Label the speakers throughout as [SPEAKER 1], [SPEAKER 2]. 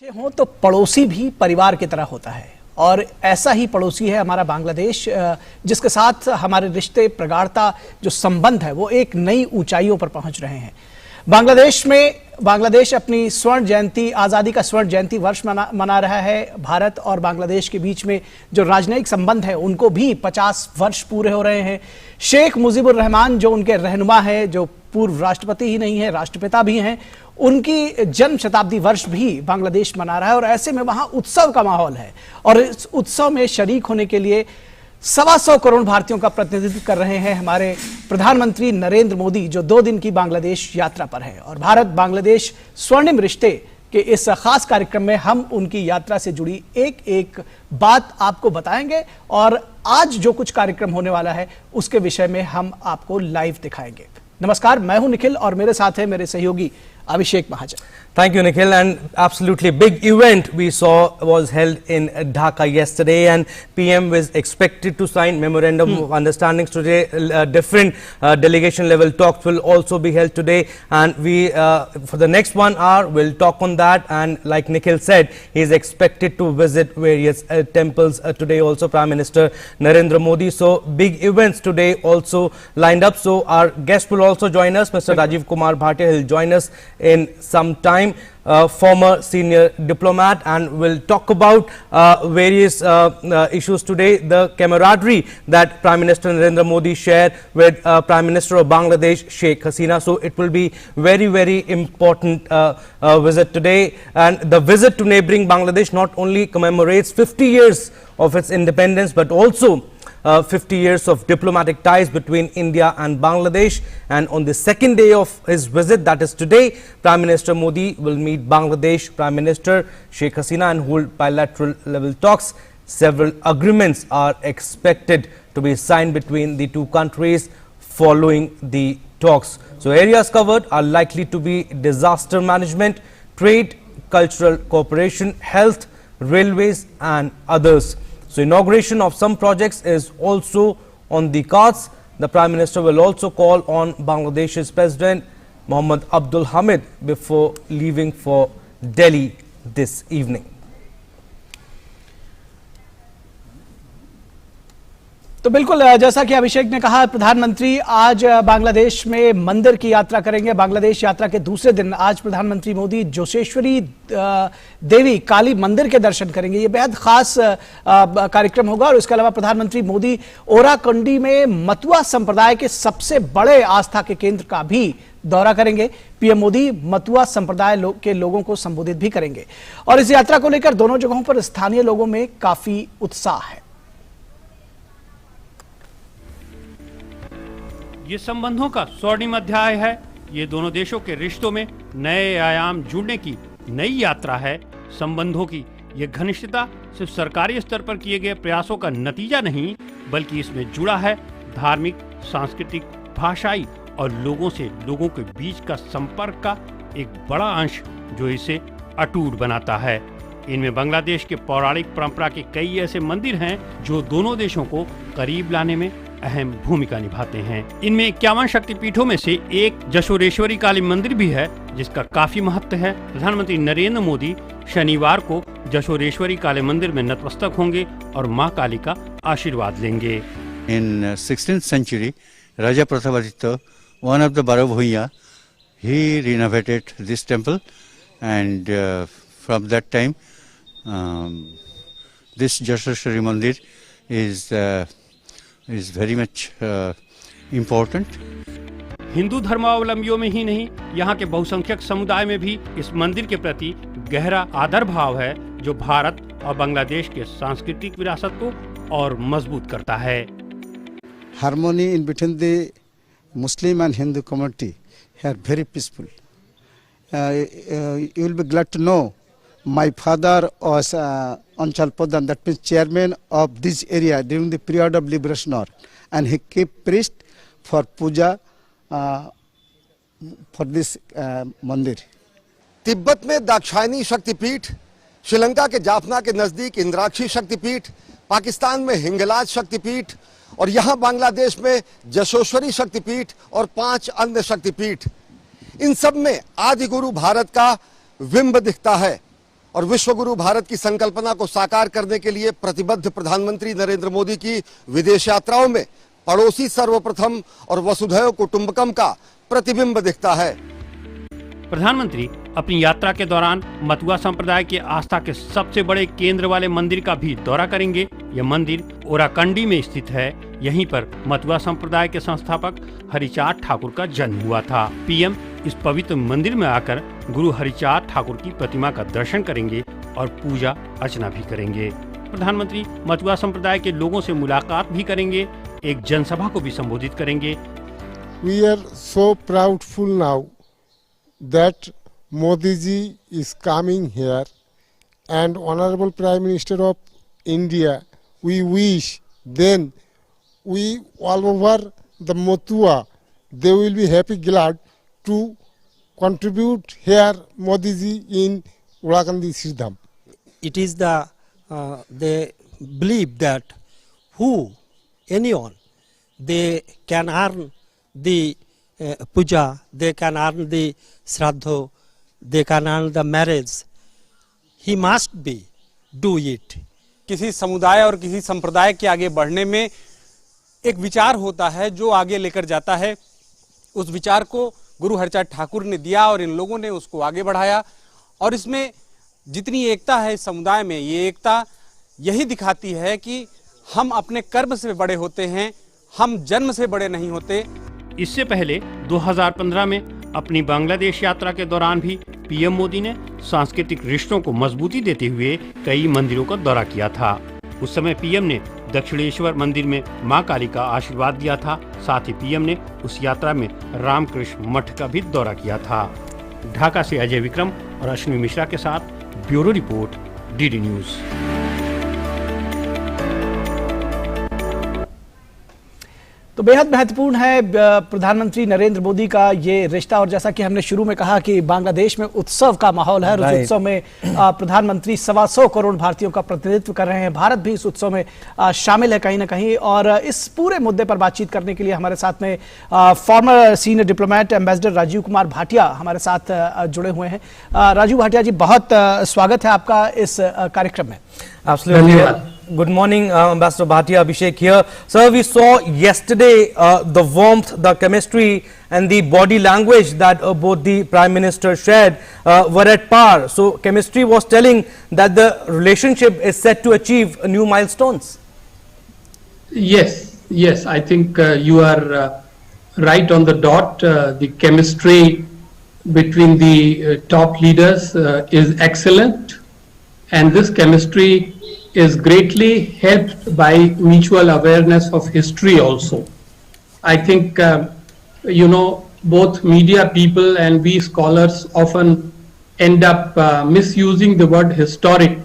[SPEAKER 1] अच्छे हों तो पड़ोसी भी परिवार की तरह होता है और ऐसा ही पड़ोसी है हमारा बांग्लादेश, जिसके साथ हमारे रिश्ते, प्रगाढ़ता, जो संबंध है वो एक नई ऊंचाइयों पर पहुंच रहे हैं। बांग्लादेश अपनी स्वर्ण जयंती, आज़ादी का स्वर्ण जयंती वर्ष मना रहा है। भारत और बांग्लादेश के बीच में जो राजनयिक संबंध है उनको भी 50 वर्ष पूरे हो रहे हैं। शेख मुजीबुर रहमान जो उनके रहनुमा है, जो पूर्व राष्ट्रपति ही नहीं है, राष्ट्रपिता भी हैं, उनकी जन्म शताब्दी वर्ष भी बांग्लादेश मना रहा है और ऐसे में वहां उत्सव का माहौल है। और इस उत्सव में शरीक होने के लिए 125 करोड़ भारतीयों का प्रतिनिधित्व कर रहे हैं हमारे प्रधानमंत्री नरेंद्र मोदी, जो 2 दिन की बांग्लादेश यात्रा पर है। और भारत बांग्लादेश स्वर्णिम रिश्ते के इस खास कार्यक्रम में हम उनकी यात्रा से जुड़ी एक एक बात आपको बताएंगे और आज जो कुछ कार्यक्रम होने वाला है उसके विषय में हम आपको लाइव दिखाएंगे। नमस्कार, मैं हूं निखिल और मेरे साथ है मेरे सहयोगी अभिषेक महाजन।
[SPEAKER 2] Thank you, Nikhil. And absolutely big event we saw was held in Dhaka yesterday, and PM was expected to sign memorandum of understandings today. Different delegation level talks will also be held today, and we for the next 1 hour we'll talk on that. And like Nikhil said, he is expected to visit various temples today also, Prime Minister Narendra Modi. So big events today also lined up. So our guest will also join us, Mr. Rajiv Kumar Bhatia. He'll join us in some time, former senior diplomat, and we'll talk about various issues today. The camaraderie that Prime Minister Narendra Modi shared with Prime Minister of Bangladesh, Sheikh Hasina. So it will be very, very important visit today. And the visit to neighboring Bangladesh not only commemorates 50 years of its independence, but also 50 years of diplomatic ties between India and Bangladesh. And on the second day of his visit, that is today, Prime Minister Modi will meet Bangladesh Prime Minister Sheikh Hasina and hold bilateral level talks. Several agreements are expected to be signed between the two countries following the talks. So areas covered are likely to be disaster management, trade, cultural cooperation, health, railways and others. So inauguration of some projects is also on the cards. The Prime Minister will also call on Bangladesh's President Mohammad Abdul Hamid before leaving for Delhi this evening.
[SPEAKER 1] तो बिल्कुल जैसा कि अभिषेक ने कहा, प्रधानमंत्री आज बांग्लादेश में मंदिर की यात्रा करेंगे। बांग्लादेश यात्रा के दूसरे दिन आज प्रधानमंत्री मोदी जोशेश्वरी देवी काली मंदिर के दर्शन करेंगे। ये बेहद खास कार्यक्रम होगा। और इसके अलावा प्रधानमंत्री मोदी ओराकंडी में मतुआ संप्रदाय के सबसे बड़े आस्था के केंद्र का भी दौरा करेंगे। पीएम मोदी मतुआ संप्रदाय के लोगों को संबोधित भी करेंगे। और इस यात्रा को लेकर दोनों जगहों पर स्थानीय लोगों में काफी उत्साह है।
[SPEAKER 3] ये संबंधों का स्वर्णिम अध्याय है। ये दोनों देशों के रिश्तों में नए आयाम जुड़ने की नई यात्रा है। संबंधों की ये घनिष्ठता सिर्फ सरकारी स्तर पर किए गए प्रयासों का नतीजा नहीं, बल्कि इसमें जुड़ा है धार्मिक, सांस्कृतिक, भाषाई और लोगों से लोगों के बीच का संपर्क का एक बड़ा अंश, जो इसे अटूट बनाता है। इनमें बांग्लादेश के पौराणिक परंपरा के कई ऐसे मंदिर हैं जो दोनों देशों को करीब लाने में अहम भूमिका निभाते हैं। इनमें 51 शक्तिपीठों में से एक जशोरेश्वरी काली मंदिर भी है, जिसका काफी महत्व है। प्रधानमंत्री नरेंद्र मोदी शनिवार को जशोरेश्वरी काली मंदिर में नतमस्तक होंगे और मां काली का आशीर्वाद लेंगे।
[SPEAKER 4] In 16th century, Raja Pratapaditta, one of the Baravhuya, he renovated this temple, and from that time, this Jashoreshwari Mandir is very much important.
[SPEAKER 3] Hindu धर्मावलंबियों में ही नहीं, यहाँ के बहुसंख्यक समुदाय में भी इस मंदिर के प्रति गहरा आदर भाव है, जो भारत और बांग्लादेश के सांस्कृतिक विरासत को और मजबूत करता है।
[SPEAKER 5] Harmony in between the Muslim and Hindu community are very peaceful. You will be glad to know my father was Anchal Pradhan, that means chairman of this area during the period of liberation war, and he kept priest for puja for this mandir.
[SPEAKER 6] Tibet में दाक्षायणी शक्तिपीठ, श्रीलंका के जाफना के नजदीक इंद्राक्षी शक्तिपीठ, पाकिस्तान में हिंगलाज शक्तिपीठ और यहाँ बांग्लादेश में जशोश्वरी शक्तिपीठ और 5 अन्य शक्तिपीठ। इन सब में आदि गुरु भारत का बिंब दिखता है। और विश्वगुरु भारत की संकल्पना को साकार करने के लिए प्रतिबद्ध प्रधानमंत्री नरेंद्र मोदी की विदेश यात्राओं में पड़ोसी सर्वप्रथम और वसुधैव कुटुंबकम का प्रतिबिंब दिखता है।
[SPEAKER 3] प्रधानमंत्री अपनी यात्रा के दौरान मतुआ संप्रदाय के आस्था के सबसे बड़े केंद्र वाले मंदिर का भी दौरा करेंगे। यह मंदिर ओराकंडी में स्थित है। यहीं पर मतुआ संप्रदाय के संस्थापक हरिचाँद ठाकुर का जन्म हुआ था। पीएम इस पवित्र मंदिर में आकर गुरु हरिचाँद ठाकुर की प्रतिमा का दर्शन करेंगे और पूजा अर्चना भी करेंगे। प्रधानमंत्री मतुआ संप्रदाय के लोगों से मुलाकात भी करेंगे। एक जनसभा को भी संबोधित करेंगे।
[SPEAKER 7] We are so proudful now that Modi ji is coming here, and Honorable Prime Minister of India, we wish then we all over the Matua, they will be happy glad to contribute here Modi ji in Orakandi Sridham.
[SPEAKER 8] It is they believe that anyone, they can earn the puja, they can earn the shraddha, they can earn the marriage. He must be do it.
[SPEAKER 9] किसी समुदाय और किसी संप्रदाय के आगे बढ़ने में एक विचार होता है जो आगे लेकर जाता है। उस विचार को गुरु हरिचाँद ठाकुर ने दिया और इन लोगों ने उसको आगे बढ़ाया। और इसमें जितनी एकता है इस समुदाय में, ये एकता यही दिखाती है कि हम अपने कर्म से बड़े होते हैं, हम जन्म से बड़े नहीं होते।
[SPEAKER 3] इससे पहले 2015 में अपनी बांग्लादेश यात्रा के दौरान भी पीएम मोदी ने सांस्कृतिक रिश्तों को मजबूती देते हुए कई मंदिरों का दौरा किया था। उस समय पीएम ने दक्षिणेश्वर मंदिर में मां काली का आशीर्वाद दिया था। साथ ही पीएम ने उस यात्रा में रामकृष्ण मठ का भी दौरा किया था। ढाका से अजय विक्रम और अश्विनी मिश्रा के साथ ब्यूरो रिपोर्ट, डीडी न्यूज।
[SPEAKER 1] तो बेहद महत्वपूर्ण है प्रधानमंत्री नरेंद्र मोदी का ये रिश्ता। और जैसा कि हमने शुरू में कहा कि बांग्लादेश में उत्सव का माहौल है। उस उत्सव में प्रधानमंत्री 125 करोड़ भारतीयों का प्रतिनिधित्व कर रहे हैं। भारत भी इस उत्सव में शामिल है कहीं ना कहीं। और इस पूरे मुद्दे पर बातचीत करने के लिए हमारे साथ में former senior diplomat ambassador Rajiv Kumar Bhatia हमारे साथ जुड़े हुए हैं। राजीव भाटिया जी, बहुत स्वागत है आपका इस कार्यक्रम में।
[SPEAKER 2] Absolutely. Good morning, Ambassador Bhatia. Abhishek here. Sir, we saw yesterday the warmth, the chemistry and the body language that both the Prime Minister shared were at par. So chemistry was telling that the relationship is set to achieve new milestones.
[SPEAKER 10] Yes, I think you are right on the dot. The chemistry between the top leaders is excellent, and this chemistry is greatly helped by mutual awareness of history also. I think, both media people and we scholars often end up misusing the word historic.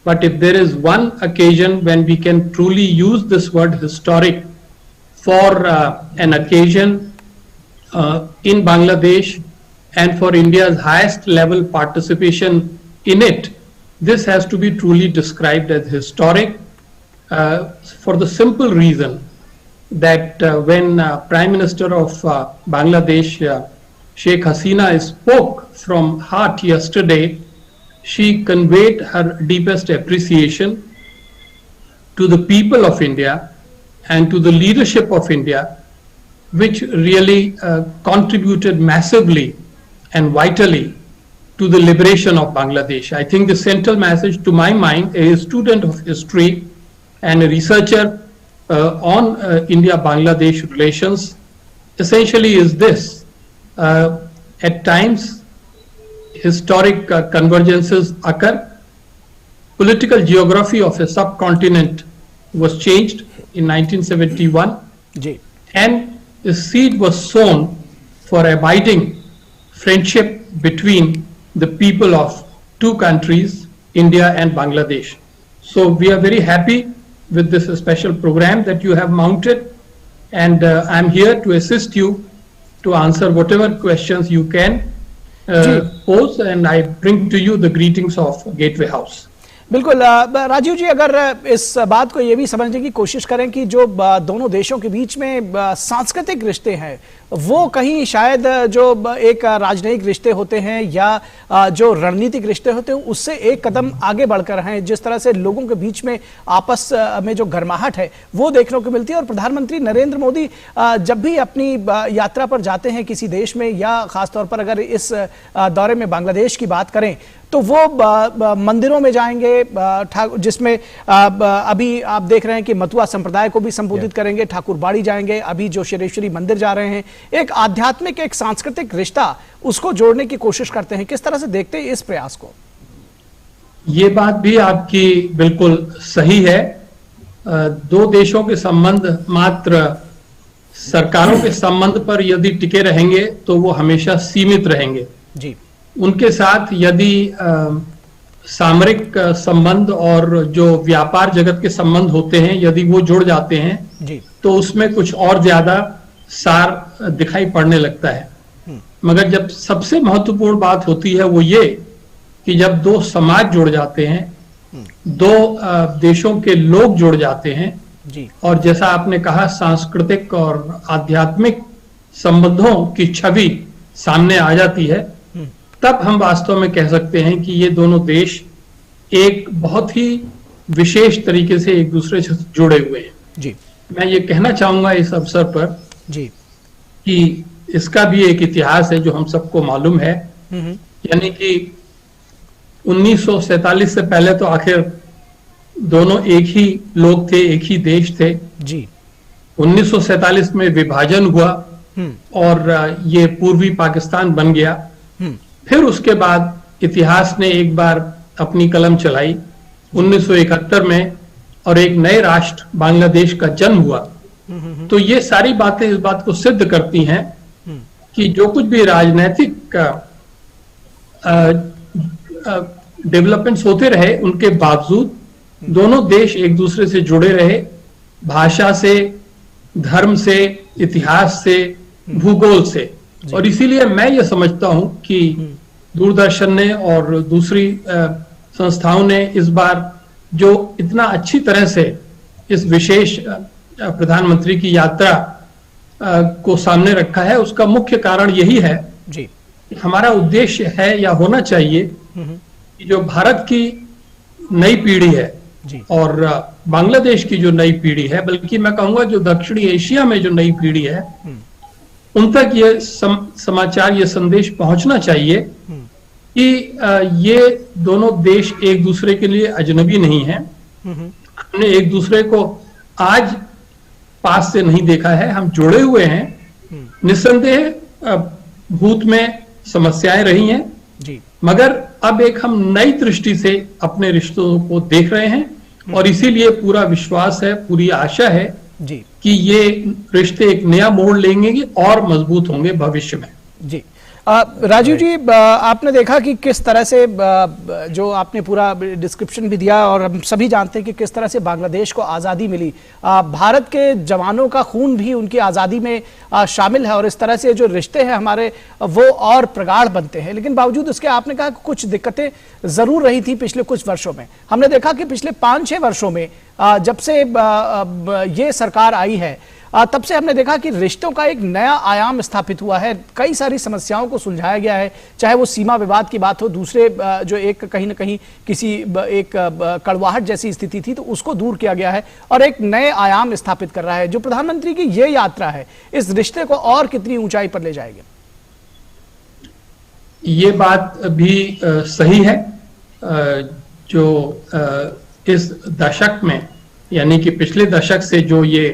[SPEAKER 10] But if there is one occasion when we can truly use this word historic for an occasion in Bangladesh and for India's highest level participation in it, this has to be truly described as historic for the simple reason that when Prime Minister of Bangladesh, Sheikh Hasina, spoke from heart yesterday, she conveyed her deepest appreciation to the people of India and to the leadership of India, which really contributed massively and vitally to the liberation of Bangladesh. I think the central message to my mind, a student of history and a researcher on India-Bangladesh relations, essentially is this. At times, historic convergences occur. Political geography of a subcontinent was changed in 1971, and a seed was sown for abiding friendship between the people of two countries, India and Bangladesh. So we are very happy with this special program that you have mounted, and I'm here to assist you to answer whatever questions you can pose, and I bring to you the greetings of Gateway House.
[SPEAKER 1] बिल्कुल राजीव जी, अगर इस बात को ये भी समझने की कोशिश करें कि जो दोनों देशों के बीच में सांस्कृतिक रिश्ते हैं वो कहीं शायद जो एक राजनयिक रिश्ते होते हैं या जो रणनीतिक रिश्ते होते हैं उससे एक कदम आगे बढ़कर हैं। जिस तरह से लोगों के बीच में आपस में जो गर्माहट है वो देखने को मिलती है। और प्रधानमंत्री नरेंद्र मोदी जब भी अपनी यात्रा पर जाते हैं किसी देश में, या खासतौर पर अगर इस दौरे में बांग्लादेश की बात करें तो वो मंदिरों में जाएंगे, जिसमें अभी आप देख रहे हैं कि मतुआ संप्रदाय को भी संबोधित करेंगे, ठाकुर बाड़ी जाएंगे, अभी जो शेरेश्वरी मंदिर जा रहे हैं। एक आध्यात्मिक, एक सांस्कृतिक रिश्ता उसको जोड़ने की कोशिश करते हैं। किस तरह से देखते हैं इस प्रयास को?
[SPEAKER 10] ये बात भी आपकी बिल्कुल सही है। दो देशों के संबंध मात्र सरकारों के संबंध पर यदि टिके रहेंगे तो वो हमेशा सीमित रहेंगे
[SPEAKER 1] जी।
[SPEAKER 10] उनके साथ यदि सामरिक संबंध और जो व्यापार जगत के संबंध होते हैं यदि वो जुड़ जाते हैं
[SPEAKER 1] जी,
[SPEAKER 10] तो उसमें कुछ और ज्यादा सार दिखाई पड़ने लगता है। मगर जब सबसे महत्वपूर्ण बात होती है वो ये कि जब दो समाज जुड़ जाते हैं, दो देशों के लोग जुड़ जाते हैं
[SPEAKER 1] जी,
[SPEAKER 10] और जैसा आपने कहा सांस्कृतिक और आध्यात्मिक संबंधों की छवि सामने आ जाती है, तब हम वास्तव में कह सकते हैं कि ये दोनों देश एक बहुत ही विशेष तरीके से एक दूसरे से जुड़े हुए हैं
[SPEAKER 1] जी।
[SPEAKER 10] मैं ये कहना चाहूंगा इस अवसर पर
[SPEAKER 1] जी
[SPEAKER 10] कि इसका भी एक इतिहास है जो हम सबको मालूम है। यानी कि 1947 से पहले तो आखिर दोनों एक ही लोग थे, एक ही देश थे
[SPEAKER 1] जी।
[SPEAKER 10] 1947 में विभाजन हुआ और ये पूर्वी पाकिस्तान बन गया। फिर उसके बाद इतिहास ने एक बार अपनी कलम चलाई 1971 में और एक नए राष्ट्र बांग्लादेश का जन्म हुआ। तो ये सारी बातें इस बात को सिद्ध करती हैं कि जो कुछ भी राजनीतिक डेवलपमेंट्स होते रहे उनके बावजूद दोनों देश एक दूसरे से जुड़े रहे, भाषा से, धर्म से, इतिहास से, भूगोल से। और इसीलिए मैं ये समझता हूं कि दूरदर्शन ने और दूसरी संस्थाओं ने इस बार जो इतना अच्छी तरह से इस विशेष प्रधानमंत्री की यात्रा को सामने रखा है, उसका मुख्य कारण यही है
[SPEAKER 1] जी।
[SPEAKER 10] हमारा उद्देश्य है या होना चाहिए कि जो भारत की नई पीढ़ी है
[SPEAKER 1] जी।
[SPEAKER 10] और बांग्लादेश की जो नई पीढ़ी है, बल्कि मैं कहूंगा जो दक्षिणी एशिया में जो नई पीढ़ी है, उन तक ये समाचार, ये संदेश पहुंचना चाहिए कि ये दोनों देश एक दूसरे के लिए अजनबी नहीं है। हमने एक दूसरे को आज पास से नहीं देखा है, हम जुड़े हुए हैं। निस्संदेह भूत में समस्याएं रही हैं
[SPEAKER 1] जी।
[SPEAKER 10] मगर अब एक हम नई दृष्टि से अपने रिश्तों को देख रहे हैं और इसीलिए पूरा विश्वास है, पूरी आशा है
[SPEAKER 1] जी
[SPEAKER 10] कि ये रिश्ते एक नया मोड़ लेंगे और मजबूत होंगे भविष्य में।
[SPEAKER 1] जी। राजीव जी, आपने देखा कि किस तरह से जो आपने पूरा डिस्क्रिप्शन भी दिया और हम सभी जानते हैं कि किस तरह से बांग्लादेश को आज़ादी मिली। भारत के जवानों का खून भी उनकी आज़ादी में शामिल है और इस तरह से जो रिश्ते हैं हमारे वो और प्रगाढ़ बनते हैं। लेकिन बावजूद उसके आपने कहा कि कुछ दिक्कतें ज़रूर रही थी पिछले कुछ वर्षों में। हमने देखा कि पिछले 5-6 वर्षों में जब से ये सरकार आई है तब से हमने देखा कि रिश्तों का एक नया आयाम स्थापित हुआ है। कई सारी समस्याओं को सुलझाया गया है, चाहे वो सीमा विवाद की बात हो, दूसरे जो एक कहीं ना कहीं किसी एक कड़वाहट जैसी स्थिति थी तो उसको दूर किया गया है और एक नए आयाम स्थापित कर रहा है। जो प्रधानमंत्री की ये यात्रा है इस रिश्ते को और कितनी ऊंचाई पर ले जाएगी?
[SPEAKER 10] ये बात भी सही है। जो इस दशक में यानी कि पिछले दशक से जो ये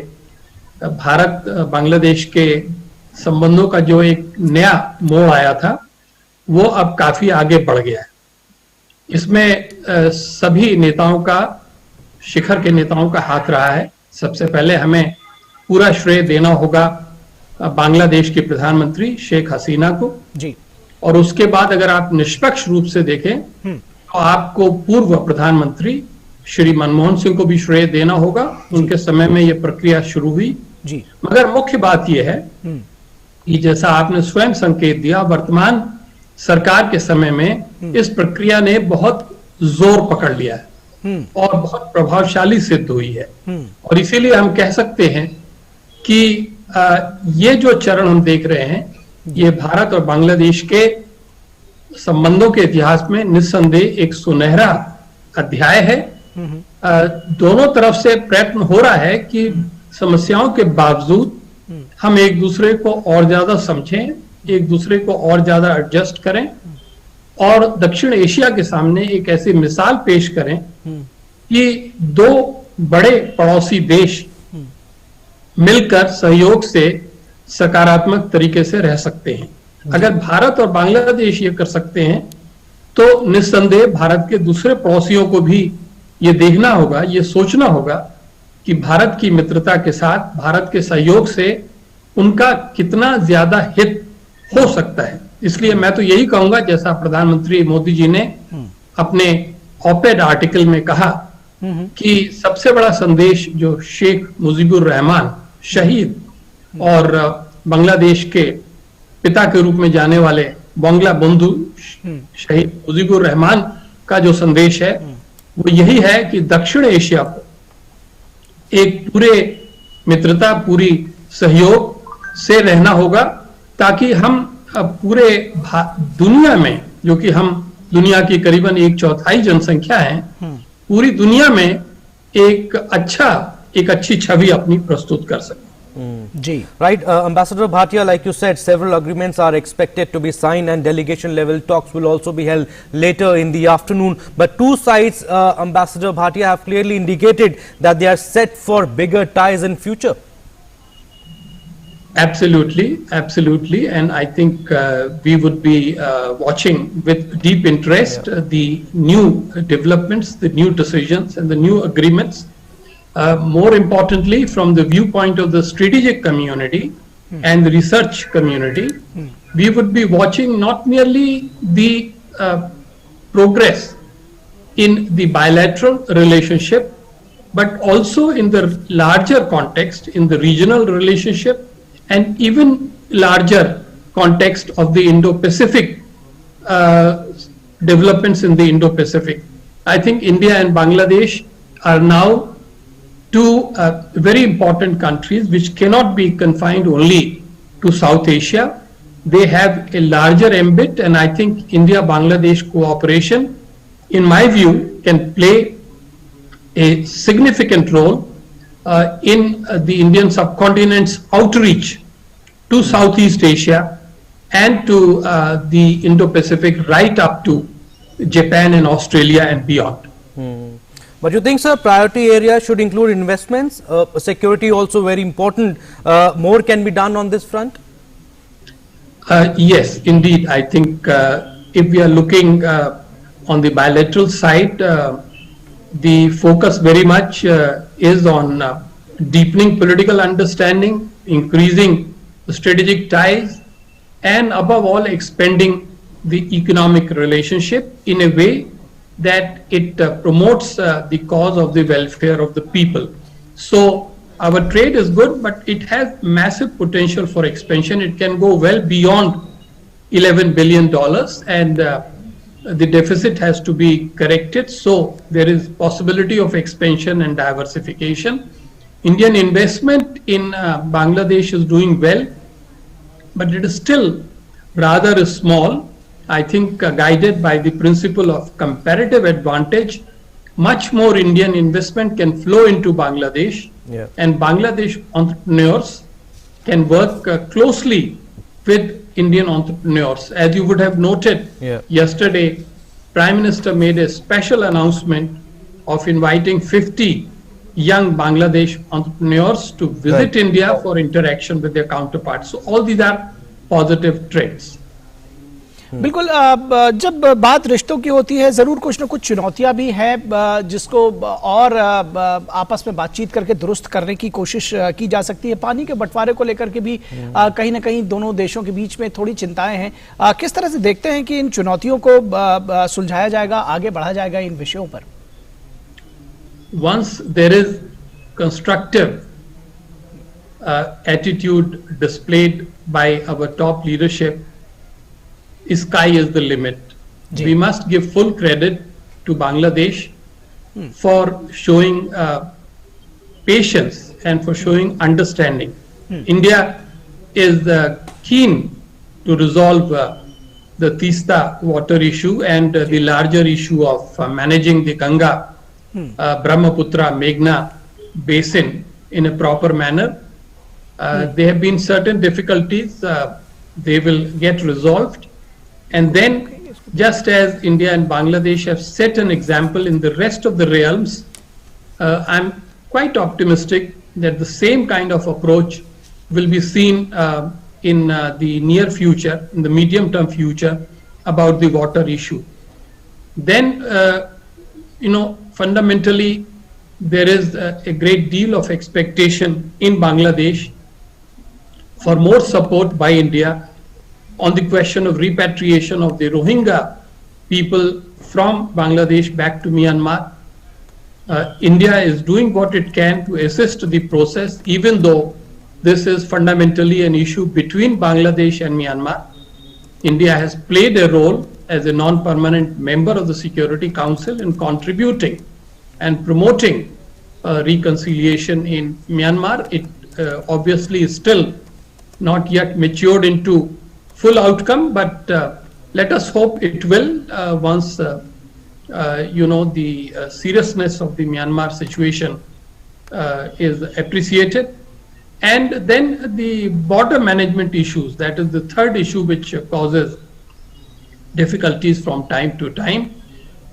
[SPEAKER 10] भारत बांग्लादेश के संबंधों का जो एक नया मोड़ आया था वो अब काफी आगे बढ़ गया है। इसमें सभी नेताओं का, शिखर के नेताओं का हाथ रहा है। सबसे पहले हमें पूरा श्रेय देना होगा बांग्लादेश की प्रधानमंत्री शेख हसीना को
[SPEAKER 1] जी।
[SPEAKER 10] और उसके बाद अगर आप निष्पक्ष रूप से देखें तो आपको पूर्व प्रधानमंत्री श्री मनमोहन सिंह को भी श्रेय देना होगा। उनके समय में यह प्रक्रिया शुरू हुई
[SPEAKER 1] जी।
[SPEAKER 10] मगर मुख्य बात यह है कि जैसा आपने स्वयं संकेत दिया, वर्तमान सरकार के समय में इस प्रक्रिया ने बहुत जोर पकड़ लिया है और बहुत प्रभावशाली सिद्ध हुई है। और इसीलिए हम कह सकते हैं कि ये जो चरण हम देख रहे हैं, ये भारत और बांग्लादेश के संबंधों के इतिहास में निस्संदेह एक सुनहरा अध्याय है। दोनों तरफ से प्रयत्न हो रहा है कि समस्याओं के बावजूद हम एक दूसरे को और ज्यादा समझें, एक दूसरे को और ज्यादा एडजस्ट करें और दक्षिण एशिया के सामने एक ऐसी मिसाल पेश करें कि दो बड़े पड़ोसी देश मिलकर सहयोग से सकारात्मक तरीके से रह सकते हैं। अगर भारत और बांग्लादेश ये कर सकते हैं तो निस्संदेह भारत के दूसरे पड़ोसियों को भी ये देखना होगा, ये सोचना होगा कि भारत की मित्रता के साथ, भारत के सहयोग से उनका कितना ज्यादा हित हो सकता है। इसलिए मैं तो यही कहूंगा, जैसा प्रधानमंत्री मोदी जी ने अपने ऑपेड आर्टिकल में कहा कि सबसे बड़ा संदेश जो शेख मुजीबुर रहमान शहीद और बांग्लादेश के पिता के रूप में जाने वाले बांग्ला बंधु शहीद मुजीबुर रहमान का जो संदेश है वो यही है कि दक्षिण एशिया को एक पूरे मित्रता, पूरी सहयोग से रहना होगा, ताकि हम पूरे दुनिया में, जो कि हम दुनिया की करीबन 1/4 जनसंख्या है, पूरी दुनिया में एक अच्छी छवि अपनी प्रस्तुत कर सके।
[SPEAKER 2] Right, Ambassador Bhatia, like you said, several agreements are expected to be signed and delegation level talks will also be held later in the afternoon. But two sides, Ambassador Bhatia, have clearly indicated that they are set for bigger ties in future.
[SPEAKER 10] Absolutely, and I think we would be watching with deep interest the new developments, the new decisions and the new agreements. More importantly, from the viewpoint of the strategic community and the research community, we would be watching not merely the progress in the bilateral relationship, but also in the larger context, in the regional relationship, and even larger context of the Indo-Pacific developments in the Indo-Pacific. I think India and Bangladesh are now two very important countries which cannot be confined only to South Asia. They have a larger ambit, and I think India-Bangladesh cooperation, in my view, can play a significant role in the Indian subcontinent's outreach to Southeast Asia and to the Indo-Pacific, right up to Japan and Australia and beyond.
[SPEAKER 2] But you think, sir, priority areas should include investments, security also very important. More can be done on this front?
[SPEAKER 10] Yes, indeed. I think if we are looking on the bilateral side, the focus very much is on deepening political understanding, increasing strategic ties, and above all, expanding the economic relationship in a way that it promotes the cause of the welfare of the people. So our trade is good, but it has massive potential for expansion. It can go well beyond $11 billion, and the deficit has to be corrected. So there is possibility of expansion and diversification. Indian investment in Bangladesh is doing well, but it is still rather small. I think guided by the principle of comparative advantage, much more Indian investment can flow into Bangladesh, and Bangladesh entrepreneurs can work closely with Indian entrepreneurs. As you would have noted, yesterday, Prime Minister made a special announcement of inviting 50 young Bangladesh entrepreneurs to visit India for interaction with their counterparts. So all these are positive traits.
[SPEAKER 1] बिल्कुल, जब बात रिश्तों की होती है जरूर कुछ न कुछ चुनौतियां भी हैं जिसको और आपस में बातचीत करके दुरुस्त करने की कोशिश की जा सकती है। पानी के बंटवारे को लेकर के भी कहीं ना कहीं दोनों देशों के बीच में थोड़ी चिंताएं हैं। किस तरह से देखते हैं कि इन चुनौतियों को सुलझाया जाएगा, आगे बढ़ा जाएगा इन विषयों पर?
[SPEAKER 10] Once there is constructive attitude displayed by our top leadership, sky is the limit. We must give full credit to Bangladesh for showing patience and for showing understanding. India is keen to resolve the Teesta water issue and the larger issue of managing the Ganga, Brahmaputra, Meghna basin in a proper manner. There have been certain difficulties, they will get resolved. And then, just as India and Bangladesh have set an example in the rest of the realms, I'm quite optimistic that the same kind of approach will be seen in the near future, in the medium-term future, about the water issue. Then, fundamentally, there is a great deal of expectation in Bangladesh for more support by India on the question of repatriation of the Rohingya people from Bangladesh back to Myanmar. India is doing what it can to assist the process, even though this is fundamentally an issue between Bangladesh and Myanmar. India has played a role as a non-permanent member of the Security Council in contributing and promoting reconciliation in Myanmar. It obviously is still not yet matured into full outcome, but let us hope it will once the seriousness of the Myanmar situation is appreciated. And then the border management issues, that is the third issue which causes difficulties from time to time.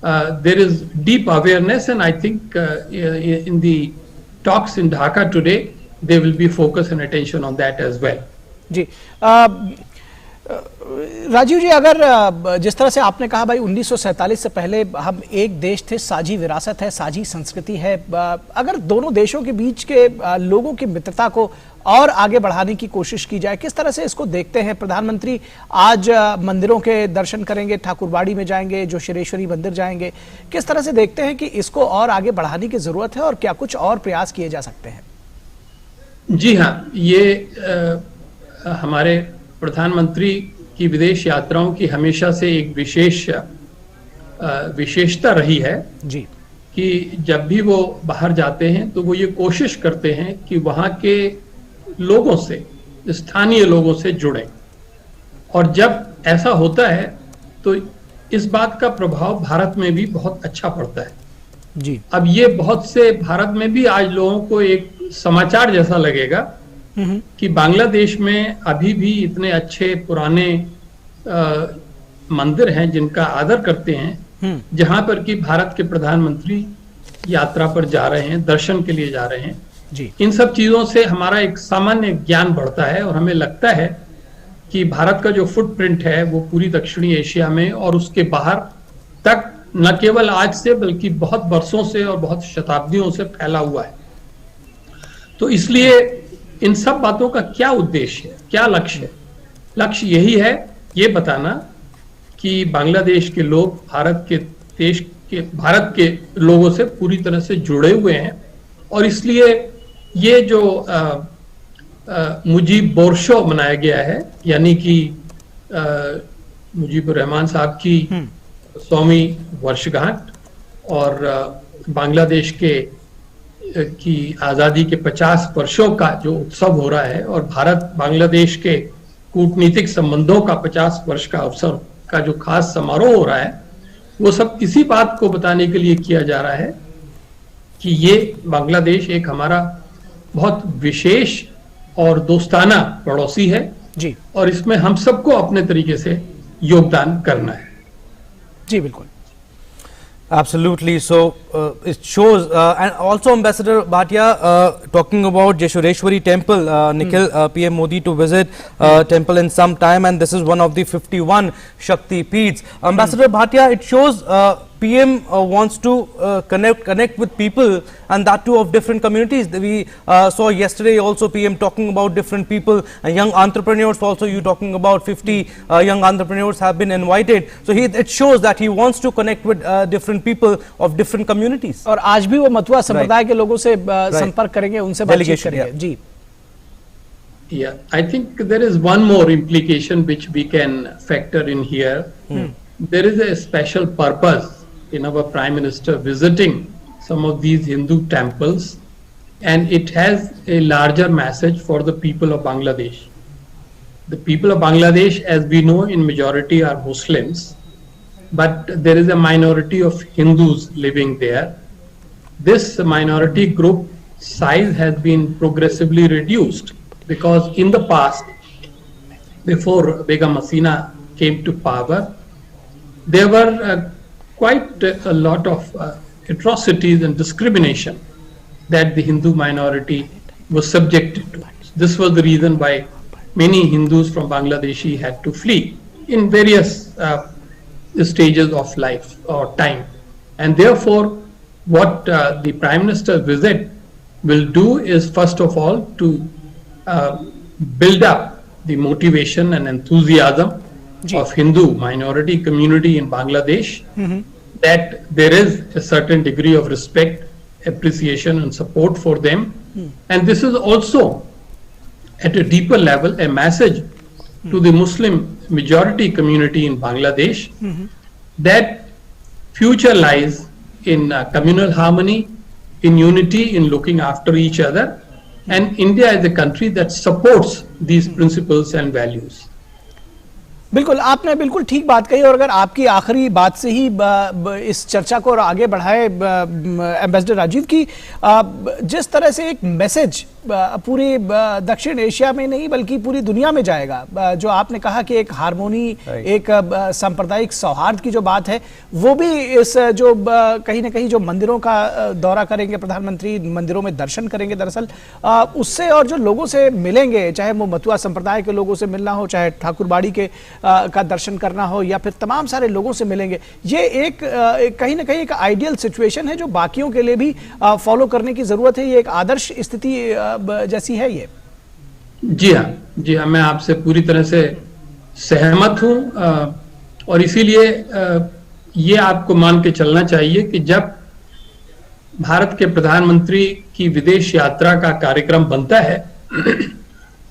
[SPEAKER 10] There is deep awareness, and I think in the talks in Dhaka today, there will be focus and attention on that as well.
[SPEAKER 1] जी राजीव जी, अगर जिस तरह से आपने कहा भाई 1947 से पहले हम एक देश थे, साझी विरासत है, साझी संस्कृति है, अगर दोनों देशों के बीच के लोगों की मित्रता को और आगे बढ़ाने की कोशिश की जाए, किस तरह से इसको देखते हैं? प्रधानमंत्री आज मंदिरों के दर्शन करेंगे, ठाकुरबाड़ी में जाएंगे, जोशेश्वरी मंदिर जाएंगे, किस तरह से देखते हैं कि इसको और आगे बढ़ाने की जरूरत है और क्या कुछ और प्रयास किए जा सकते हैं?
[SPEAKER 10] जी हाँ, ये हमारे प्रधानमंत्री की विदेश यात्राओं की हमेशा से एक विशेषता रही है
[SPEAKER 1] जी,
[SPEAKER 10] कि जब भी वो बाहर जाते हैं तो वो ये कोशिश करते हैं कि वहाँ के लोगों से, स्थानीय लोगों से जुड़ें, और जब ऐसा होता है तो इस बात का प्रभाव भारत में भी बहुत अच्छा पड़ता है
[SPEAKER 1] जी।
[SPEAKER 10] अब ये बहुत से भारत में भी आज लोगों को एक समाचार जैसा लगेगा कि बांग्लादेश में अभी भी इतने अच्छे पुराने मंदिर हैं जिनका आदर करते हैं, जहां पर कि भारत के प्रधानमंत्री यात्रा पर जा रहे हैं, दर्शन के लिए जा रहे हैं
[SPEAKER 1] जी।
[SPEAKER 10] इन सब चीजों से हमारा एक सामान्य ज्ञान बढ़ता है और हमें लगता है कि भारत का जो फुटप्रिंट है वो पूरी दक्षिणी एशिया में और उसके बाहर तक न केवल आज से बल्कि बहुत वर्षों से और बहुत शताब्दियों से फैला हुआ है। तो इसलिए इन सब बातों का क्या उद्देश्य है, क्या लक्ष्य है? लक्ष्य यही है, ये बताना कि बांग्लादेश के लोग भारत के लोगों से पूरी तरह से जुड़े हुए हैं, और इसलिए ये जो मुजीब बोरशो मनाया गया है, यानी कि मुजीबुर रहमान साहब की 100वीं वर्षगांठ और बांग्लादेश की आज़ादी के 50 वर्षों का जो उत्सव हो रहा है और भारत बांग्लादेश के कूटनीतिक संबंधों का 50 वर्ष का अवसर का जो खास समारोह हो रहा है, वो सब इसी बात को बताने के लिए किया जा रहा है कि ये बांग्लादेश एक हमारा बहुत विशेष और दोस्ताना पड़ोसी है
[SPEAKER 1] जी,
[SPEAKER 10] और इसमें हम सबको अपने तरीके से योगदान करना है।
[SPEAKER 1] जी बिल्कुल।
[SPEAKER 2] Absolutely. So it shows, and also Ambassador Bhatia talking about Jeshooreshwari temple, Nikhil, PM Modi to visit temple in some time, and this is one of the 51 Shakti Peeths. Ambassador Bhatia, it shows PM wants to connect with people, and that too of different communities. We saw yesterday also PM talking about different people and young entrepreneurs. Also, you talking about 50 young entrepreneurs have been invited. So it shows that he wants to connect with different people of different communities.
[SPEAKER 1] और आज भी वो मथुरा संप्रदाय के लोगों से संपर्क करेंगे, उनसे बातचीत करेंगे जी।
[SPEAKER 10] Yeah, I think there is one more implication which we can factor in here. There is a special purpose in our Prime Minister visiting some of these Hindu temples, and it has a larger message for the people of Bangladesh. The people of Bangladesh, as we know, in majority are Muslims, but there is a minority of Hindus living there. This minority group size has been progressively reduced because in the past, before Begum Hasina came to power, there were quite a lot of atrocities and discrimination that the Hindu minority was subjected to. This was the reason why many Hindus from Bangladeshi had to flee in various stages of life or time. And therefore, what the Prime Minister's visit will do is, first of all, to build up the motivation and enthusiasm of Hindu minority community in Bangladesh, that there is a certain degree of respect, appreciation and support for them. And this is also at a deeper level a message to the Muslim majority community in Bangladesh that future lies in communal harmony, in unity, in looking after each other, and India is a country that supports these principles and values.
[SPEAKER 1] बिल्कुल, आपने बिल्कुल ठीक बात कही। और अगर आपकी आखिरी बात से ही इस चर्चा को और आगे बढ़ाए एम्बेसडर राजीव की, जिस तरह से एक मैसेज पूरी दक्षिण एशिया में नहीं बल्कि पूरी दुनिया में जाएगा, जो आपने कहा कि एक हारमोनी, एक सांप्रदायिक सौहार्द की जो बात है, वो भी इस जो कहीं ना कहीं जो मंदिरों का दौरा करेंगे प्रधानमंत्री, मंदिरों में दर्शन करेंगे, दरअसल उससे और जो लोगों से मिलेंगे, चाहे वो मथुआ संप्रदाय के लोगों से मिलना हो, चाहे ठाकुरबाड़ी के का दर्शन करना हो, या फिर तमाम सारे लोगों से मिलेंगे, ये एक कहीं ना कहीं एक आइडियल सिचुएशन है जो बाकियों के लिए भी फॉलो करने की जरूरत है। ये एक आदर्श स्थिति जैसी है ये।
[SPEAKER 10] जी हाँ, मैं आपसे पूरी तरह से सहमत हूं, और इसीलिए ये आपको मान के चलना चाहिए कि जब भारत के प्रधानमंत्री की विदेश यात्रा का कार्यक्रम बनता है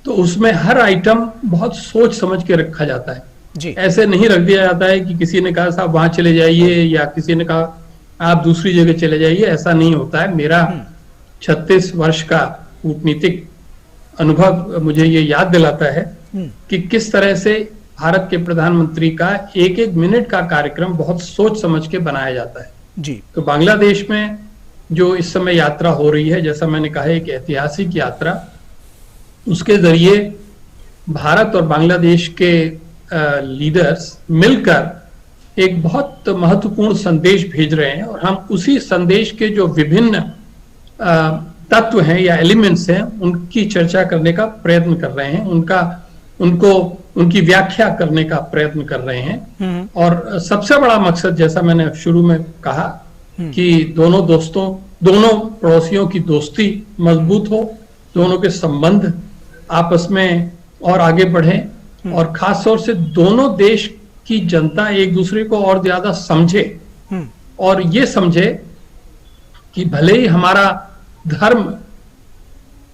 [SPEAKER 10] तो उसमें हर आइटम बहुत सोच समझ के रखा जाता है
[SPEAKER 1] जी।
[SPEAKER 10] ऐसे नहीं रख दिया जाता है कि किसी ने कहा साहब वहां चले जाइए या किसी ने कहा आप दूसरी जगह चले जाइए, ऐसा नहीं होता है। मेरा 36 वर्ष का कूटनीतिक अनुभव मुझे ये याद दिलाता है कि किस तरह से भारत के प्रधानमंत्री का एक एक मिनट का कार्यक्रम बहुत सोच समझ के बनाया जाता है
[SPEAKER 1] जी।
[SPEAKER 10] तो बांग्लादेश में जो इस समय यात्रा हो रही है, जैसा मैंने कहा, एक ऐतिहासिक यात्रा, उसके जरिए भारत और बांग्लादेश के लीडर्स मिलकर एक बहुत महत्वपूर्ण संदेश भेज रहे हैं, और हम उसी संदेश के जो विभिन्न तत्व हैं या एलिमेंट्स हैं उनकी चर्चा करने का प्रयत्न कर रहे हैं, उनकी व्याख्या करने का प्रयत्न कर रहे हैं। और सबसे बड़ा मकसद, जैसा मैंने शुरू में कहा, कि दोनों पड़ोसियों की दोस्ती मजबूत हो, दोनों के संबंध आपस में और आगे बढ़े, और खास तौर से दोनों देश की जनता एक दूसरे को और ज्यादा समझे, और ये समझे कि भले ही हमारा धर्म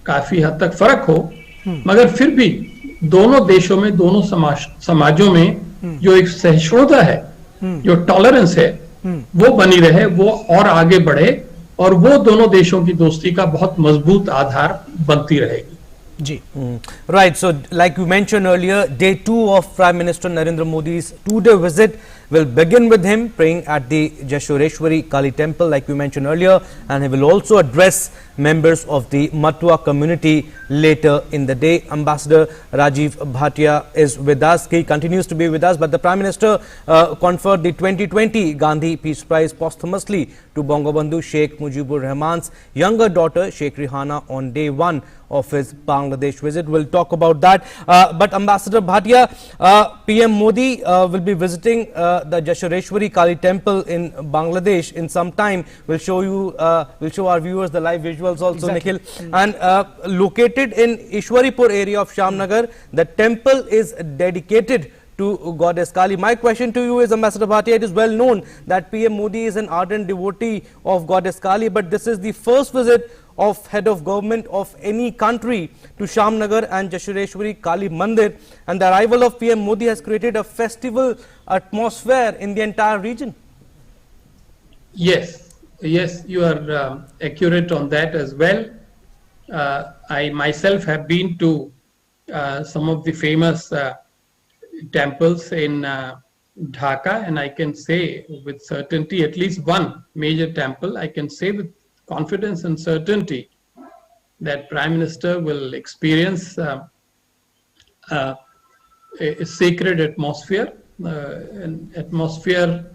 [SPEAKER 10] काफी हद तक फर्क हो, मगर फिर भी दोनों देशों में, दोनों समाजों में जो एक सहिष्णुता है, जो टॉलरेंस है, वो बनी रहे, वो और आगे बढ़े, और वो दोनों देशों की दोस्ती का बहुत मजबूत आधार बनती रहेगी।
[SPEAKER 1] जी।
[SPEAKER 2] Right, so like you mentioned earlier, day 2 of Prime Minister Narendra Modi's 2-day visit will begin with him praying at the Jashoreshwari Kali temple, like we mentioned earlier, and he will also address members of the Matua community later in the day. Ambassador Rajiv Bhatia is with us. He continues to be with us, but the Prime Minister conferred the 2020 Gandhi Peace Prize posthumously to Bangabandhu Sheikh Mujibur Rahman's younger daughter Sheikh Rihana on day 1 of his Bangladesh visit. We'll talk about that. But Ambassador Bhatia, PM Modi will be visiting the Jashoreshwari Kali temple in Bangladesh in some time. We'll show our viewers the live visuals also, exactly. Nikhil. And located in Ishwaripur area of Shamnagar, the temple is dedicated to Goddess Kali. My question to you is, Ambassador Bhatia, it is well known that PM Modi is an ardent devotee of Goddess Kali, but this is the first visit of head of government of any country to Shamnagar and Jashoreshwari Kali Mandir, and the arrival of PM Modi has created a festival atmosphere in the entire region.
[SPEAKER 10] Yes, you are accurate on that as well. I myself have been to some of the famous temples in Dhaka, and I can say with certainty, at least one major temple, I can say with confidence and certainty that Prime Minister will experience a sacred atmosphere, an atmosphere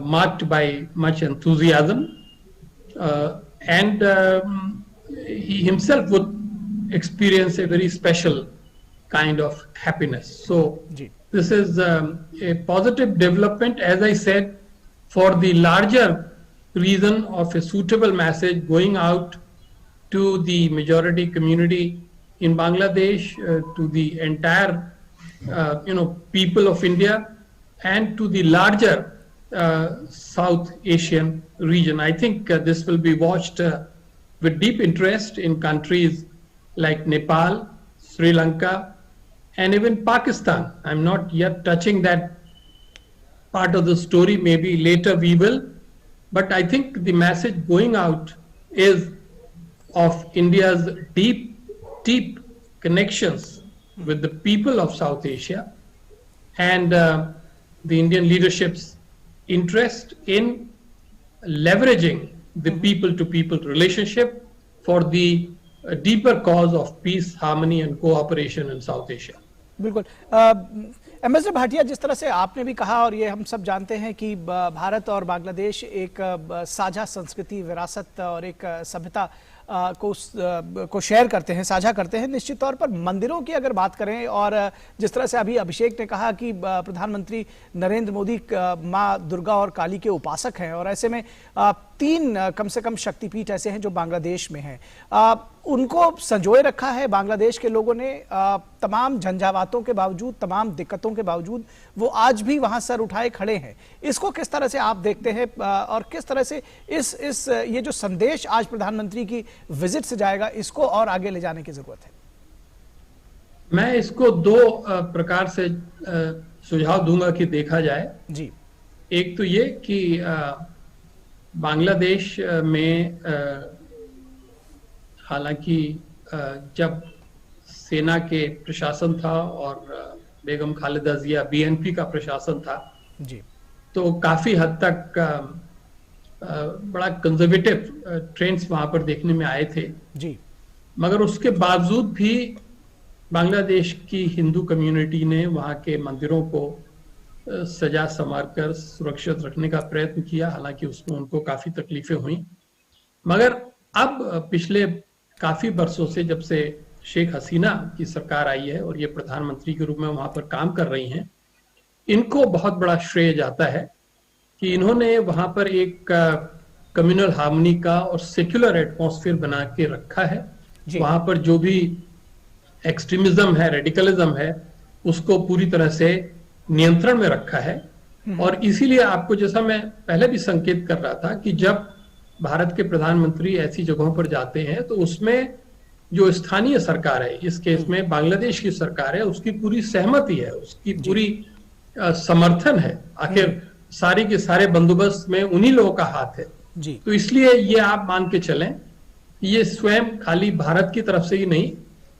[SPEAKER 10] marked by much enthusiasm, and he himself would experience a very special kind of happiness. So this is a positive development, as I said, for the larger reason of a suitable message going out to the majority community in Bangladesh, to the entire people of India, and to the larger South Asian region. I think this will be watched with deep interest in countries like Nepal, Sri Lanka, and even Pakistan. I'm not yet touching that part of the story, maybe later we will, but I think the message going out is of India's deep connections with the people of South Asia, and the Indian leadership's interest in leveraging the people-to-people relationship for the deeper cause of peace, harmony and cooperation in South Asia.
[SPEAKER 1] बिल्कुल। Ambassador Bhatia, जिस तरह से आपने भी कहा और ये हम सब जानते हैं कि भारत और बांग्लादेश एक साझा संस्कृति, विरासत और एक सभ्यता को शेयर करते हैं, साझा करते हैं। निश्चित तौर पर मंदिरों की अगर बात करें, और जिस तरह से अभी अभिषेक ने कहा कि प्रधानमंत्री नरेंद्र मोदी मां दुर्गा और काली के उपासक हैं, और ऐसे में 3 कम से कम शक्तिपीठ ऐसे हैं जो बांग्लादेश में हैं, उनको संजोए रखा है बांग्लादेश के लोगों ने। तमाम झंझावातों के बावजूद, तमाम दिक्कतों के बावजूद वो आज भी वहां सर उठाए खड़े हैं। इसको किस तरह से आप देखते हैं, और किस तरह से इस ये जो संदेश आज प्रधानमंत्री की विजिट से जाएगा, इसको और आगे ले जाने की जरूरत है?
[SPEAKER 10] मैं इसको 2 प्रकार से सुझाव दूंगा कि देखा जाए
[SPEAKER 1] जी।
[SPEAKER 10] एक तो ये कि बांग्लादेश में हालांकि जब सेना के प्रशासन था और बेगम खालिदा जिया बीएनपी का प्रशासन था
[SPEAKER 1] जी,
[SPEAKER 10] तो काफी हद तक बड़ा कंजर्वेटिव ट्रेंड्स वहां पर देखने में आए थे
[SPEAKER 1] जी।
[SPEAKER 10] मगर उसके बावजूद भी बांग्लादेश की हिंदू कम्युनिटी ने वहां के मंदिरों को सजा संवार कर सुरक्षित रखने का प्रयत्न किया। हालांकि उसमें उनको काफी तकलीफें हुई, मगर अब पिछले काफी वर्षों से, जब से शेख हसीना की सरकार आई है और ये प्रधानमंत्री के रूप में वहां पर काम कर रही हैं, इनको बहुत बड़ा श्रेय जाता है कि इन्होंने वहां पर एक कम्युनल हार्मनी का और सेक्युलर एटमॉस्फेयर बना के रखा है। वहां पर जो भी एक्सट्रीमिज्म है, रेडिकलिज्म है, उसको पूरी तरह से नियंत्रण में रखा है। और इसीलिए आपको, जैसा मैं पहले भी संकेत कर रहा था, कि जब भारत के प्रधानमंत्री ऐसी जगहों पर जाते हैं तो उसमें जो स्थानीय सरकार है, इस केस में बांग्लादेश की सरकार है, उसकी पूरी सहमति है, उसकी पूरी समर्थन है। आखिर सारे के सारे बंदोबस्त में उन्हीं लोगों का हाथ है
[SPEAKER 1] जी।
[SPEAKER 10] तो इसलिए ये आप मान के चलें, ये स्वयं खाली भारत की तरफ से ही नहीं,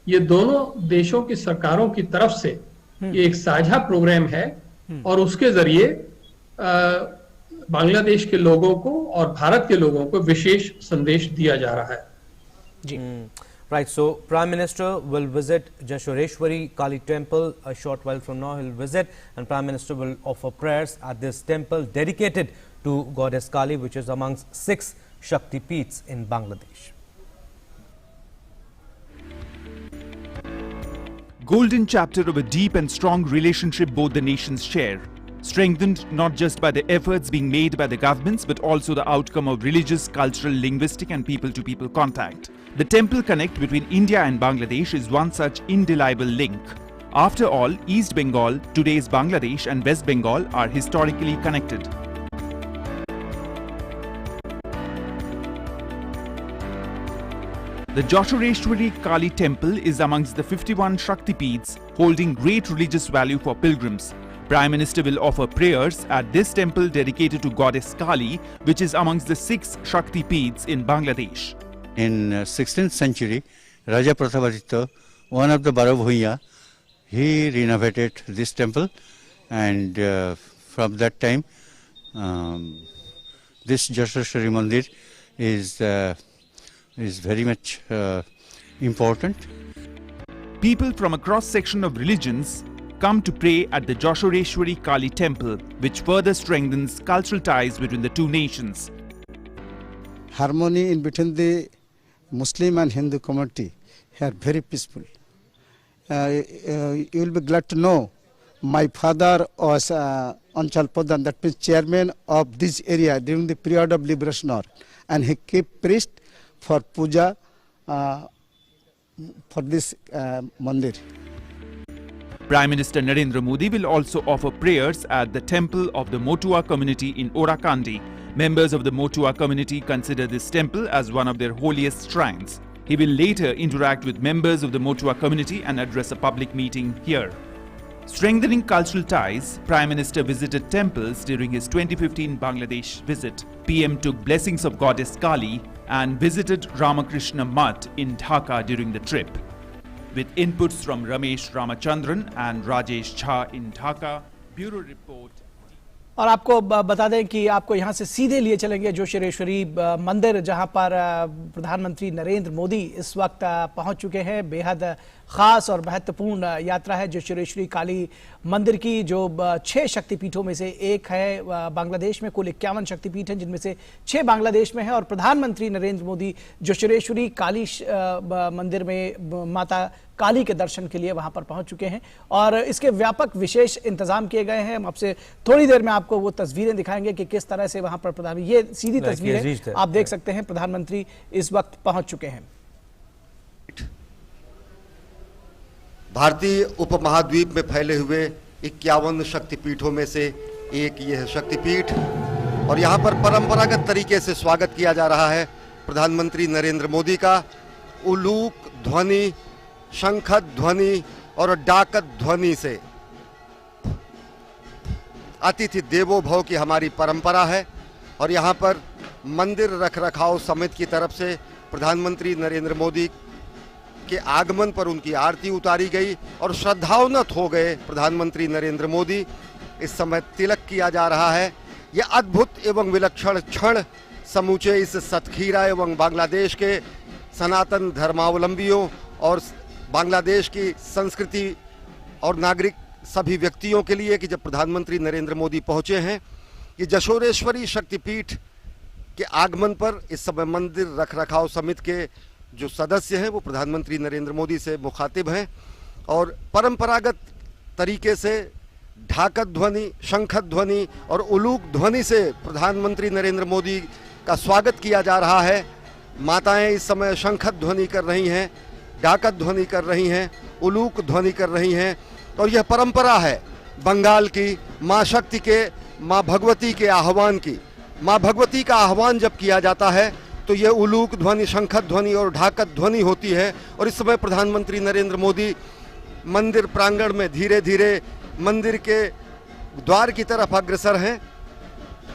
[SPEAKER 10] ये दोनों देशों की सरकारों की तरफ से ये एक साझा प्रोग्राम है, और उसके जरिए बांग्लादेश के लोगों को और भारत के लोगों को विशेष संदेश दिया जा रहा है
[SPEAKER 1] जी।
[SPEAKER 2] Right, so Prime Minister will visit Jashoreshwari Kali temple a short while from now. He'll visit, and Prime Minister will offer prayers at this temple dedicated to Goddess Kali, which is amongst 6 Shakti Peeths in Bangladesh.
[SPEAKER 11] Golden chapter of a deep and strong relationship both the nations share, strengthened not just by the efforts being made by the governments but also the outcome of religious, cultural, linguistic and people-to-people contact. The temple connect between India and Bangladesh is one such indelible link. After all, East Bengal, today's Bangladesh and West Bengal are historically connected. The Jashoreshwari Kali temple is amongst the 51 Shakti Peeths holding great religious value for pilgrims. Prime Minister will offer prayers at this temple dedicated to Goddess Kali, which is amongst the 6 Shakti Peeths in Bangladesh.
[SPEAKER 4] In 16th century, Raja Pratapatitya, one of the Baravhuya, he renovated this temple, and from that time, this Jashoshwari Mandir is very much important.
[SPEAKER 11] People from a cross-section of religions come to pray at the Joshoreshwari Kali temple, which further strengthens cultural ties between the two nations.
[SPEAKER 5] Harmony in between the Muslim and Hindu community here very peaceful. You will be glad to know my father was Anchal Pradhan, that means chairman of this area during the period of liberation war, and he kept priest for puja for this mandir.
[SPEAKER 11] Prime Minister Narendra Modi will also offer prayers at the temple of the Motua community in Orakandi. Members of the Motua community consider this temple as one of their holiest shrines. He will later interact with members of the Motua community and address a public meeting here. Strengthening cultural ties, Prime Minister visited temples during his 2015 Bangladesh visit. PM took blessings of Goddess Kali and visited Ramakrishna Mutt in Dhaka during the trip. With inputs from Ramesh Ramachandran and Rajesh Jha in Dhaka, Bureau Report.
[SPEAKER 1] और आपको बता दें कि आपको यहां से सीधे लिए चलेंगे जोशेश्वरी मंदिर, जहां पर प्रधानमंत्री नरेंद्र मोदी इस वक्त पहुंच चुके हैं। बेहद खास और महत्वपूर्ण यात्रा है जोशेश्वरी काली मंदिर की, जो 6 शक्तिपीठों में से एक है। बांग्लादेश में कुल 51 शक्तिपीठ हैं, जिनमें से 6 बांग्लादेश में है। और प्रधानमंत्री नरेंद्र मोदी जोशेश्वरी काली मंदिर में माता काली के दर्शन के लिए वहां पर पहुंच चुके हैं और इसके व्यापक विशेष इंतजाम किए गए हैं। हम आपसे थोड़ी देर में आपको वो तस्वीरें दिखाएंगे कि किस तरह से वहां पर प्रधानमंत्री, ये सीधी तस्वीरें आप देख सकते हैं, प्रधानमंत्री इस वक्त पहुंच चुके हैं।
[SPEAKER 6] भारतीय उपमहाद्वीप में फैले हुए 51 शक्तिपीठों में से एक यह शक्तिपीठ, और यहाँ पर परंपरागत तरीके से स्वागत किया जा रहा है प्रधानमंत्री नरेंद्र मोदी का। उलूक ध्वनि, शंखद ध्वनि और डाकत ध्वनि से। अतिथि देवो भव की हमारी परंपरा है और यहाँ पर मंदिर रखरखाव समिति की तरफ से प्रधानमंत्री नरेंद्र मोदी के आगमन पर उनकी आरती उतारी गई और श्रद्धान्वित हो गए प्रधानमंत्री नरेंद्र मोदी। इस समय तिलक किया जा रहा है। यह अद्भुत एवं विलक्षण क्षण समूचे इस सतखीरा एवं बांग्लादेश के सनातन धर्मावलंबियों और बांग्लादेश की संस्कृति और नागरिक सभी व्यक्तियों के लिए कि जब प्रधानमंत्री नरेंद्र मोदी पहुंचे हैं। ये जशोरेश्वरी शक्तिपीठ के आगमन पर इस समय मंदिर रखरखाव समिति के जो सदस्य हैं वो प्रधानमंत्री नरेंद्र मोदी से मुखातिब हैं और परंपरागत तरीके से ढाकत ध्वनि, शंखद ध्वनि और उलूक ध्वनि से प्रधानमंत्री नरेंद्र मोदी का स्वागत किया जा रहा है। माताएं इस समय शंखद ध्वनि कर रही हैं, डाकत ध्वनि कर रही हैं, उलूक ध्वनि कर रही हैं और यह परंपरा है बंगाल की माँ शक्ति के, माँ भगवती के आह्वान की। माँ भगवती का आह्वान जब किया जाता है तो यह उलूक ध्वनि, शंखद ध्वनि और ढाकत ध्वनि होती है। और इस समय प्रधानमंत्री नरेंद्र मोदी मंदिर प्रांगण में धीरे धीरे मंदिर के द्वार की तरफ अग्रसर हैं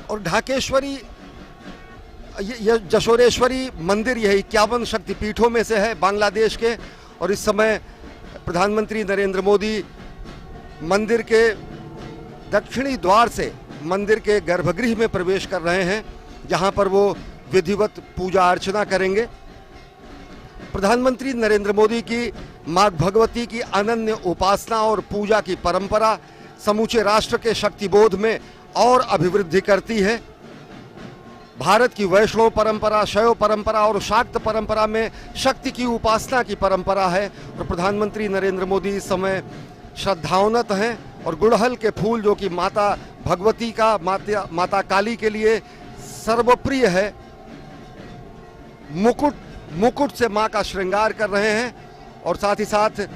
[SPEAKER 6] और ढाकेश्वरी, यह जशोरेश्वरी मंदिर यह 51 शक्तिपीठों में से है बांग्लादेश के। और इस समय प्रधानमंत्री नरेंद्र मोदी मंदिर के दक्षिणी द्वार से मंदिर के गर्भगृह में प्रवेश कर रहे हैं, जहां पर वो विधिवत पूजा अर्चना करेंगे। प्रधानमंत्री नरेंद्र मोदी की मां भगवती की अनन्य उपासना और पूजा की परंपरा समूचे राष्ट्र के शक्तिबोध में और अभिवृद्धि करती है। भारत की वैष्णव परंपरा, शैव परंपरा और शाक्त परंपरा में शक्ति की उपासना की परंपरा है और प्रधानमंत्री नरेंद्र मोदी इस समय श्रद्धान्वित हैं और गुड़हल के फूल जो कि माता भगवती का, माता काली के लिए सर्वप्रिय है, मुकुट से मां का श्रृंगार कर रहे हैं और साथ ही साथ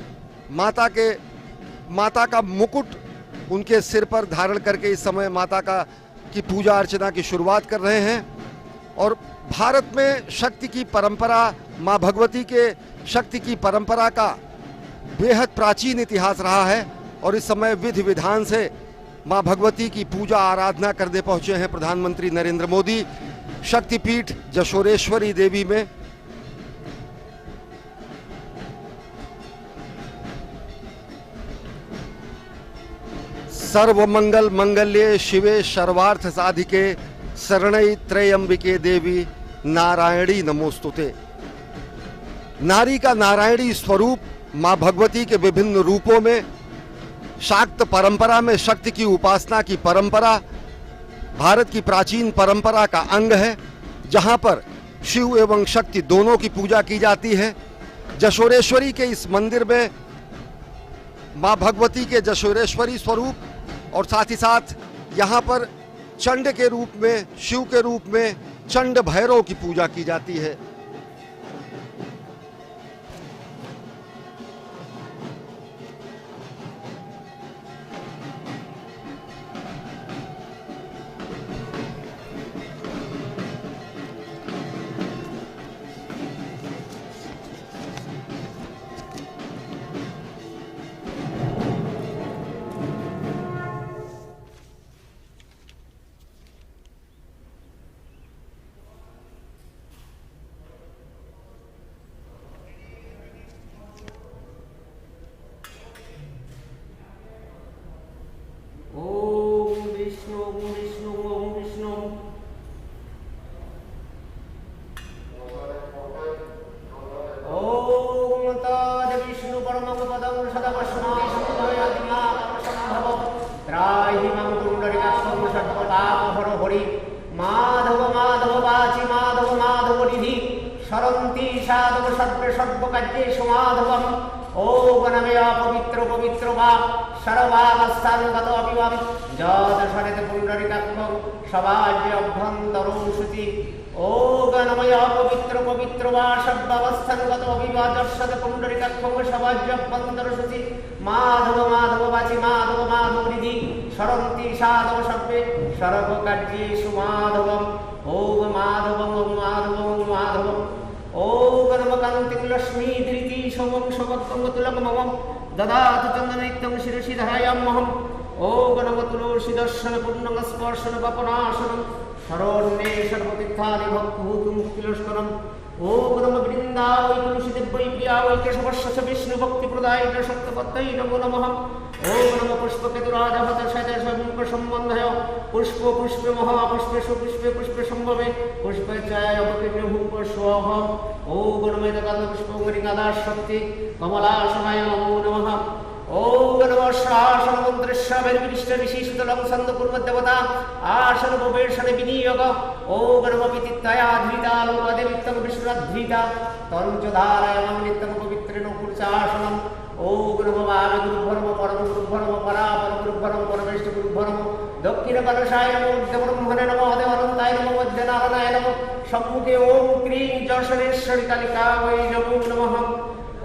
[SPEAKER 6] माता का मुकुट उनके सिर पर धारण करके इस समय माता की पूजा अर्चना की शुरुआत कर रहे हैं। और भारत में शक्ति की परंपरा, मां भगवती के शक्ति की परंपरा का बेहद प्राचीन इतिहास रहा है और इस समय विधि विधान से मां भगवती की पूजा आराधना करने पहुंचे हैं प्रधानमंत्री नरेंद्र मोदी शक्तिपीठ जशोरेश्वरी देवी में। सर्वमंगल मंगल्ये शिवे सर्वार्थ साधिके शरणै त्रयंबिके देवी नारायणी नमोस्तुते। नारी का नारायणी स्वरूप मां भगवती के विभिन्न रूपों में, शाक्त परंपरा में शक्ति की उपासना की परंपरा भारत की प्राचीन परंपरा का अंग है, जहां पर शिव एवं शक्ति दोनों की पूजा की जाती है। जशोरेश्वरी के इस मंदिर में मां भगवती के जशोरेश्वरी स्वरूप और साथ ही साथ यहां पर चंड के रूप में, शिव के रूप में चंड भैरव की पूजा की जाती है।
[SPEAKER 12] माधव माधव वाचि माधव माधव निधि सरन्ति साधव सर्वे सर्वकार्येषु माधवम्। ओम नमः पवित्र पवित्र वा सर्वावस्थानुगत अभिवं जदशरथ पुण्डरीकाक्षं सवाज्य अभ्यन्तरो शुचि। ओम नमः पवित्र पवित्र वा सर्वावस्थानुगत अभिवं जदशरथ पुण्डरीकाक्षं सवाज्य अभ्यन्तरो शुचि। माधव माधव वाचि माधव माधव निधि सरन्ति साधव सर्वे सर्वकार्येषु माधवम्। ओम माधवम् ओम माधवम् माधवम्। ओम नमः कान्तिं लक्ष्मी धृति सोमं सोमत्वं तुलममं ददातु चन्दननित्यं शिरसि धारयाम्यहम्। ओम नमः तुलसी दर्शन पुण्यं स्पर्शन पापनाशनं शरण्ये सर्वतीर्थानि भक्तभूतं मुक्तिलस्करम्। ओम नमः वृन्दावै तुलसी देव्यै प्रियावै केशवस्य विष्णु भक्ति प्रदायिने शक्तपत्यै नमो नमः। ओम नमः पुष्पकेतुराजहत शतशमुख संबन्धय पुष्प पुष्पे महापुष्पेषु पुष्पे पुष्पे संभवे पुष्पे चायवकिन्युः स्वाहा। ओम नमः गन्ध पुष्पगरिकादा शक्ति कमलासनाय नमो नमः। ओम नमः शासन मंत्रस्य विशिष्ट विशेषतलं संतपूर्वदेवता आसन उपवेशन विनियोग। ओम नमः विदित्तया धृता लोकदेवित्तं विष्णुद्धिता तंचधारयं नित्यं पवित्रेण कुर्चासनम्। ओम नमः वामे गुरुभरम परम गुरुभरम परापर गुरुभरम परमेष्ठ गुरुभरम दक्षिण कलशाय नमो ब्रह्मणे नमो देवानन्दाय नमो मध्यनारायणाय नमो सम्मुखे ओम क्रीं जशनेश्वरी कालिका वै नमो नमः।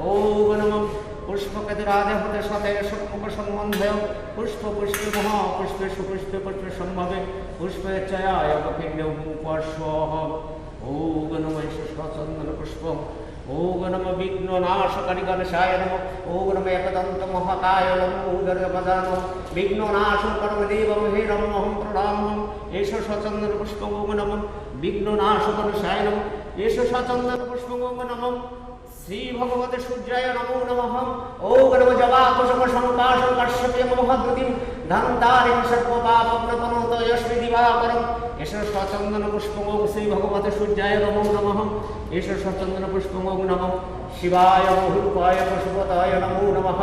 [SPEAKER 12] ओम नमः पुष्पकेतुराजहत शतय सम्मुख संबन्धय पुष्प पुष्पे महापुष्पे सुपुष्पे पुष्पे संभवे पुष्पे चयाय वकिन्युः स्वाहा। ओम नमः चन्दन पुष्पम्। ओम नमः विघ्ननाशकारि गणेशाय नमः। ओम नमः एकदन्त महाकाय नमो उदरपदाय विघ्ननाशं परमदेवं हे नमोऽहं प्रणमाम्यहम्। एष सचन्दन पुष्पम्। ओम नमः विघ्ननाश गणेशाय नमः। एष सचन्दन पुष्पम्। ओम नमः श्री भगवते सूर्याय नमो नमः। ओम नमः जवाकुसुम संपाशं कश्यपे महद्गतिं धन्तारिं सर्वपापप्रपनोत यस्मै दिवाकरम्। एष सचन्दन पुष्पम्। ओम श्री भगवते सूर्याय नमो नमः। एष सचन्दन पुष्पम्। ओम नमः शिवाय रूपाय पशुपताय नमो नमः।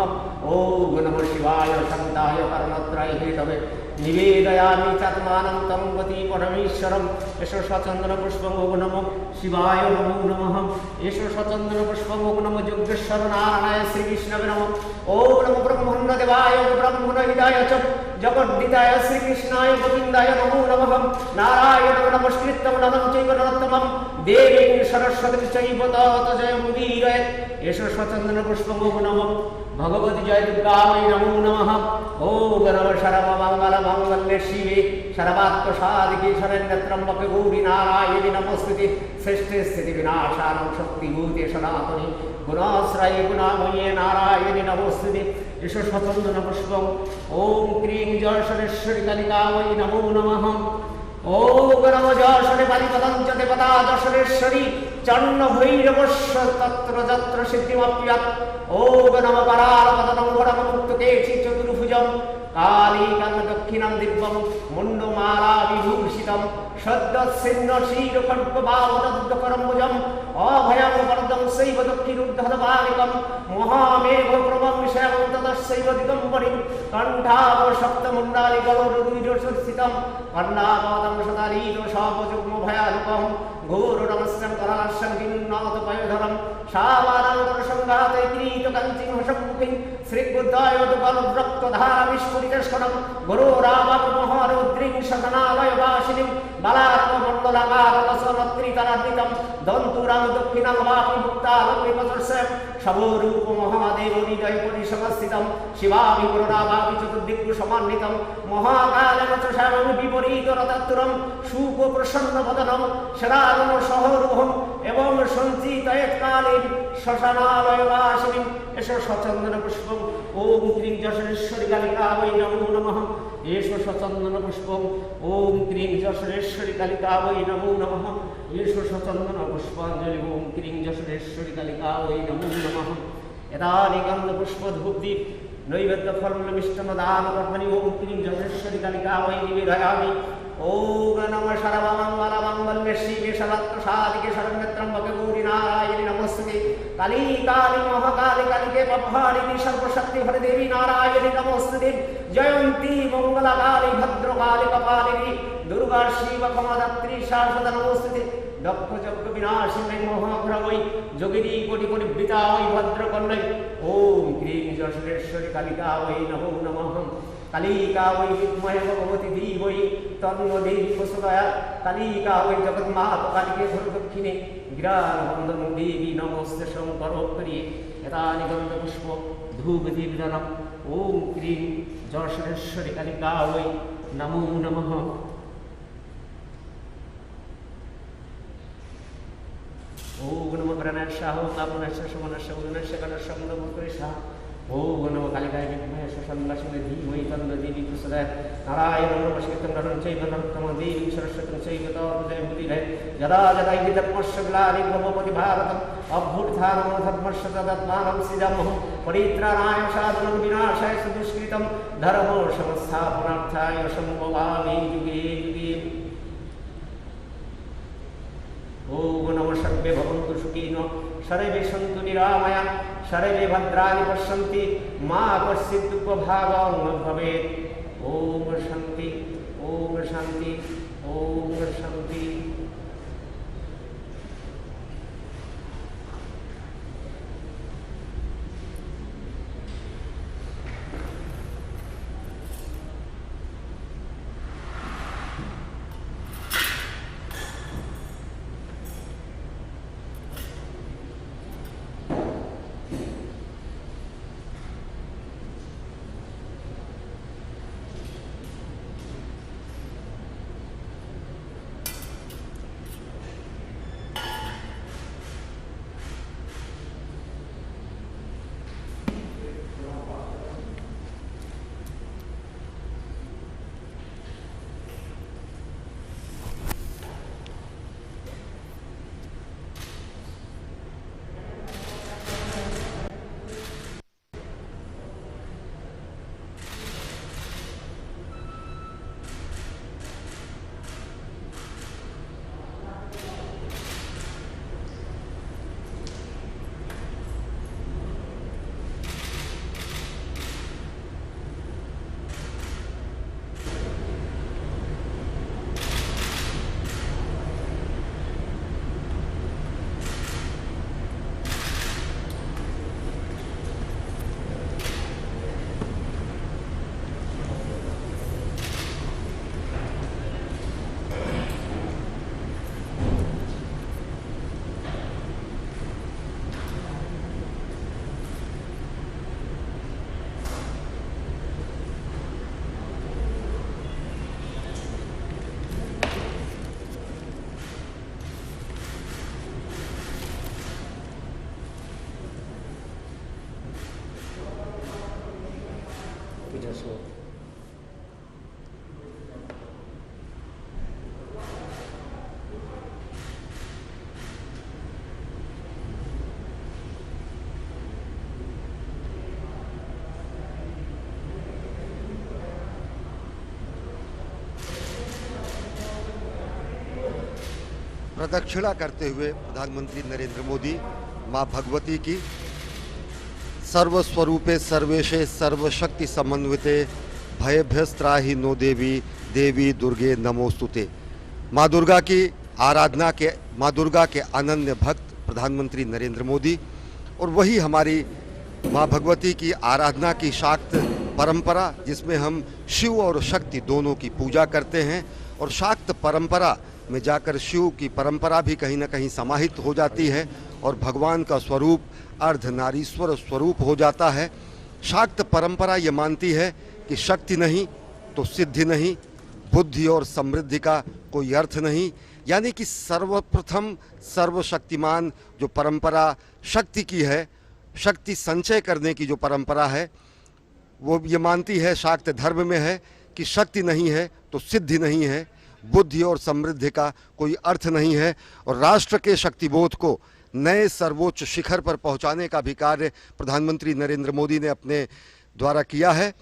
[SPEAKER 12] ओम नमः शिवाय शान्ताय कर्णत्रय हेतवे निवेदयामि चात्मानं तं गति परमेश्वरम्। एष सचन्दन पुष्पम्। ओम नमः शिवाय नमो नमः। एष सचन्दन पुष्पम्। ओम नमः योगेश्वर नारायणाय श्रीकृष्णाय नमः। ओम नमः ब्रह्मण्यदेवाय ब्रह्मणहिताय च जगद्धिताय श्रीकृष्णाय गोविन्दाय नमो नमः। नारायणं नमस्कृत्यं नरं चैव नरोत्तमं देवीं सरस्वतीं चैव तत् जयमुदीरयेत्। एष सचन्दन पुष्पम्। ओम नमः भगवति जय दुर्गायै नमो नमः। ओम नमः सर्वमङ्गलमाङ्गल्ये शिवे सर्वार्थसाधिके शरण्यत्र्यम्बके गौरी नारायणि नमोस्तुते। सृष्टि स्थिति विनाशानं शक्तिभूते सनातने गुणाश्रये गुणामये नारायणि नमोस्तुते। एष सचन्दन पुष्पम्। ओम क्रीं जशनेश्वरी कालिकायै नमो नमः। ओम नमः जशने परिपदं च देवता जशनेश्वरी चन्न भैरवस्य तत्र जत्र सिद्धिमप्यत्। ओम नमः करालपतनं वरममुक्तके चतुर्भुजं কালিকাং দক্ষিণাং দিব্যং মুন্ডমালা বিভূষিতম সদ্যচ্ছিন্ন শিরখণ্ডবাবদগ্ধকরম্বুজম অভয়ং বরদং শৈব দক্ষিণুদ্ধবালিকম মহামেঘ প্রভং শ্যামং ততঃশৈব দিগম্বরিং কণ্ঠাবসপ্তমুণ্ডালি গৌরদুইরসস্থিতম কর্ণাবদং সদালীত সবযুগ্ম ভয়ানুকম ঘোরনমস্যং করালস্যং কিন্নত পয়ধরম শাবারাঙ্গর সংঘাতে কিরীট কাঞ্চিং সম্মুখিং শ্রীবুদ্ধায় দুবলরক্তধারা বিস্ফুরিতস্ফরম গুরোরাবমহরুদ্রিং সদনালয় বাসিনীং বালার্কমণ্ডলাকারলসনত্রিতরাদ্রিতম দন্তুরাং দক্ষিণাং বাপি মুক্তালঙ্গিপদর্শয়ম শবোরূপ মহাদেব হৃদয় পরিসমস্থিতম শিবাভিগুরুরাভাবি চতুর্দিগ্গু সমন্বিতম মহাকালমচশ্যামং বিপরীত রতাত্তুরম শুক প্রসন্ন বদনম শরারম সহরূহম এবং সঞ্চিতয়ৎকালীন শ্মশানালয় বাসিনীং এষ সচন্দন পুষ্পম ওম ক্রিং যশোরেশ্বরী কালিকা বৈ নমো নমঃ এষ সচন্দন পুষ্পম ওম ক্রিং যশোরেশ্বরী কালিকা বৈ নমো নমঃ এষ সচন্দন পুষ্পাঞ্জলি ওম ক্রিং যশোরেশ্বরী কালিকা বৈ নমো নমঃ এতানি গন্ধ পুষ্প ধূপদীপ নৈবেদ্য ফলমিষ্টমদান কর্মণি ওম ক্রিং যশোরেশ্বরী কালিকা বৈ নিবেদয়ামি ওম নমঃ সর্বমঙ্গলমঙ্গলে শিবে সর্বত্রসাদিকে শরণ্যত্রম্বকে গৌরী নারায়ণী নমস্তুতে কালী কালী মহাকালী কালিকে পভারিণী সর্বশক্তি হরে দেবী নারায়ণী নমস্তুতে জয়ন্তী মঙ্গলা কালী ভদ্রকালী কপালিনী দুর্গা শিব ক্ষমাদাত্রী শাশ্বত নমস্তুতে দক্ষ যজ্ঞ বিনাশিনী মহাপ্রভৈ যোগিনী কোটি কোটি বৃতা ওই ভদ্রকন্যৈ ওম ক্রিং যশোরেশ্বরী কালিকা ওই নমো নমঃ কালিকা ওই বিদ্মহে ভগবতী ধীমহি তন্নো দেবী প্রসোদয়া কালিকা ওই জগন্মাত কালিকে ধর দক্ষিণে জ্ঞানবন্দন দেবী নমস্তে শঙ্করোত্তরীয়ে এতানি গন্ধপুষ্প ধূপদীপদানম ওম ক্রিং যশোরেশ্বরী কালিকা ওই নমো নমঃ ওম নমঃ প্রাণায়াম নামনস্য সমনস্য উদনস্য গণস্য মুদমুকুরিষা ওম নমঃ কালিকায় বিদ্মহে শশাঙ্গাসনে ধীমহি তন্নো দেবী প্রসোদয়াৎ নারায়ণং নমস্কৃত্যং নরং চৈব নরোত্তমং দেবীং সরস্বতীং চৈব তৎজয়মুদীরয়ে যদা যদা হি ধর্মস্য গ্লানিং ভবতি ভারতম অভ্যুত্থাनं ধর্মস্য তদাত্মাनं সৃজামः পরিত্রাণায় সাধুনাং বিনাশায় সুদুষ্কৃতং ধর্ম সংস্থাপনার্থায় সম্ভবামি যুগে যুগে ওম নমঃ সর্বে ভবন্তু সুখিনো সর্বে সন্তু নিরাময়া সর্বে ভদ্রাণি পশ্যন্তি মা কশ্চিৎ দুঃখভাগং ভবেৎ ওম শান্তি ওম শান্তি ওম শান্তি।
[SPEAKER 6] प्रदक्षिणा करते हुए प्रधानमंत्री नरेंद्र मोदी मां भगवती की सर्वस्वरूपे सर्वेशे सर्वशक्ति समन्विते भयभ्यस्त्राहि नो देवी देवी दुर्गे नमोस्तुते। मां दुर्गा की आराधना के, मां दुर्गा के अनन्य भक्त प्रधानमंत्री नरेंद्र मोदी, और वही हमारी मां भगवती की आराधना की शाक्त परंपरा, जिसमें हम शिव और शक्ति दोनों की पूजा करते हैं। और शाक्त परंपरा में जाकर शिव की परंपरा भी कहीं ना कहीं समाहित हो जाती है और भगवान का स्वरूप अर्धनारीश्वर स्वरूप हो जाता है। शाक्त परंपरा ये मानती है कि शक्ति नहीं तो सिद्धि नहीं, बुद्धि और समृद्धि का कोई अर्थ नहीं। यानी कि सर्वप्रथम सर्वशक्तिमान जो परंपरा शक्ति की है, शक्ति संचय करने की जो परंपरा है, वो ये मानती है, शाक्त धर्म में है कि शक्ति नहीं है तो सिद्धि नहीं है, बुद्धि और समृद्धि का कोई अर्थ नहीं है। और राष्ट्र के शक्तिबोध को नए सर्वोच्च शिखर पर पहुंचाने का भी कार्य प्रधानमंत्री नरेंद्र मोदी ने अपने द्वारा किया है।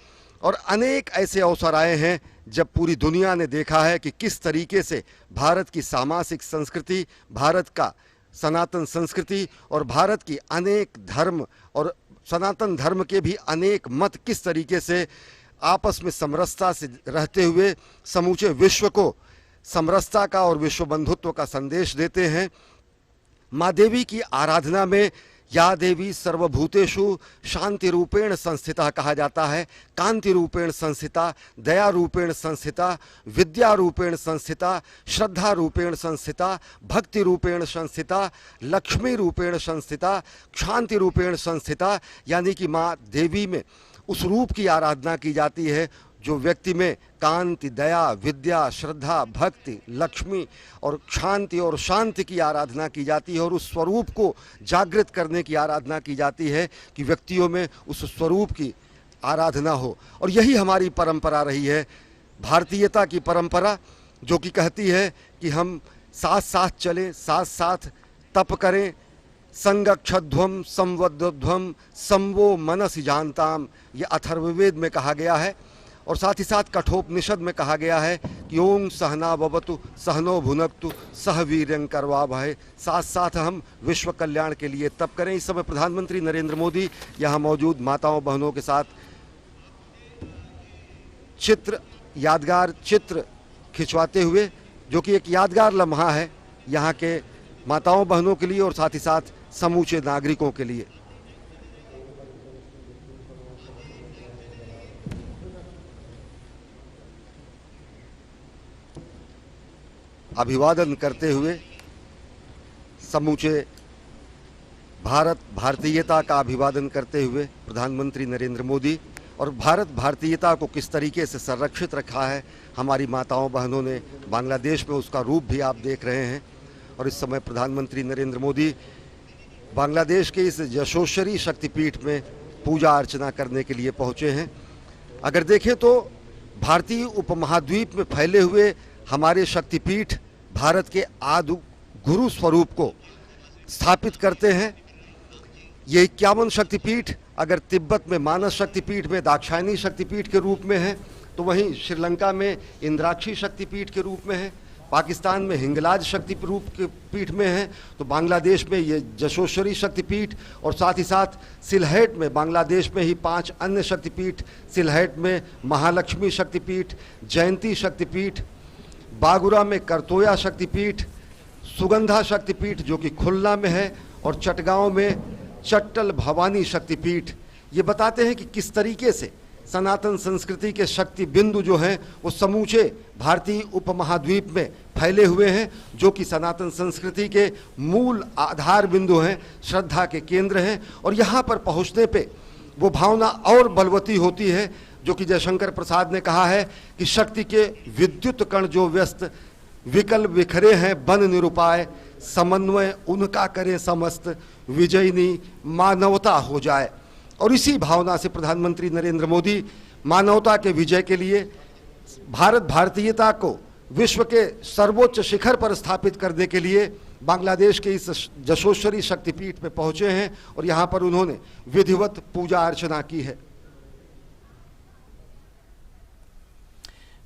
[SPEAKER 6] और अनेक ऐसे अवसर आए हैं जब पूरी दुनिया ने देखा है कि किस तरीके से भारत की सामाजिक संस्कृति, भारत का सनातन संस्कृति और भारत की अनेक धर्म और सनातन धर्म के भी अनेक मत किस तरीके से आपस में समरसता से रहते हुए समूचे विश्व को समरसता का और विश्व बंधुत्व का संदेश देते हैं। माँ देवी की आराधना में या देवी सर्वभूतेषु शांति रूपेण संस्थिता कहा जाता है। कांति रूपेण संस्थिता, दया रूपेण संस्थिता, विद्या रूपेण संस्थिता, श्रद्धा रूपेण संस्थिता, भक्ति रूपेण संस्थिता, लक्ष्मी रूपेण संस्थिता, शांति रूपेण संस्थिता। यानी कि माँ देवी में उस रूप की आराधना की जाती है जो व्यक्ति में कांति, दया, विद्या, श्रद्धा, भक्ति, लक्ष्मी और शांति और शांति की आराधना की जाती है। और उस स्वरूप को जागृत करने की आराधना की जाती है कि व्यक्तियों में उस स्वरूप की आराधना हो। और यही हमारी परंपरा रही है, भारतीयता की परंपरा, जो कि कहती है कि हम साथ साथ चलें, साथ साथ तप करें। संगक्षध्वम संवद्ध्वम संवो मनसि जानताम, ये अथर्ववेद में कहा गया है। और साथ ही साथ कठोपनिषद में कहा गया है कि ओम सहना भवतु सहनो भुनक्तु सह वीर्यं करवावहै। साथ साथ हम विश्व कल्याण के लिए तप करें। इस समय प्रधानमंत्री नरेंद्र मोदी यहाँ मौजूद माताओं बहनों के साथ यादगार चित्र खिंचवाते हुए, जो कि एक यादगार लम्हा है यहाँ के माताओं बहनों के लिए और साथ ही साथ समूचे नागरिकों के लिए। अभिवादन करते हुए समूचे भारतीयता का अभिवादन करते हुए प्रधानमंत्री नरेंद्र मोदी, और भारतीयता को किस तरीके से संरक्षित रखा है हमारी माताओं बहनों ने बांग्लादेश में, उसका रूप भी आप देख रहे हैं। और इस समय प्रधानमंत्री नरेंद्र मोदी बांग्लादेश के इस यशोश्वरी शक्तिपीठ में पूजा अर्चना करने के लिए पहुंचे हैं। अगर देखें तो भारतीय उपमहाद्वीप में फैले हुए हमारे शक्तिपीठ भारत के आदि गुरु स्वरूप को स्थापित करते हैं। ये 51 शक्तिपीठ अगर तिब्बत में मानस शक्तिपीठ में दाक्षायणी शक्तिपीठ के रूप में है, तो वहीं श्रीलंका में इंद्राक्षी शक्तिपीठ के रूप में है, पाकिस्तान में हिंगलाज शक्ति रूप के पीठ में है, तो बांग्लादेश में ये जशोश्वरी शक्तिपीठ, और साथ ही साथ सिलहेट में बांग्लादेश में ही 5 अन्य शक्तिपीठ, सिलहेट में महालक्ष्मी शक्तिपीठ, जयंती शक्तिपीठ, बागुरा में करतोया शक्तिपीठ, सुगंधा शक्तिपीठ जो कि खुलना में है, और चटगांव में चट्टल भवानी शक्तिपीठ। ये बताते हैं कि किस तरीके से सनातन संस्कृति के शक्ति बिंदु जो हैं वो समूचे भारतीय उपमहाद्वीप में फैले हुए हैं, जो कि सनातन संस्कृति के मूल आधार बिंदु हैं, श्रद्धा के केंद्र हैं। और यहाँ पर पहुँचने पे वो भावना और बलवती होती है, जो कि जयशंकर प्रसाद ने कहा है कि शक्ति के विद्युत कण जो व्यस्त विकल बिखरे हैं बन निरुपाय, समन्वय उनका करें समस्त, विजयनी मानवता हो जाए। और इसी भावना से प्रधानमंत्री नरेंद्र मोदी मानवता के विजय के लिए भारतीयता को विश्व के सर्वोच्च शिखर पर स्थापित करने के लिए बांग्लादेश के इस जशोश्वरी शक्तिपीठ में पहुंचे हैं, और यहाँ पर उन्होंने विधिवत पूजा अर्चना की है।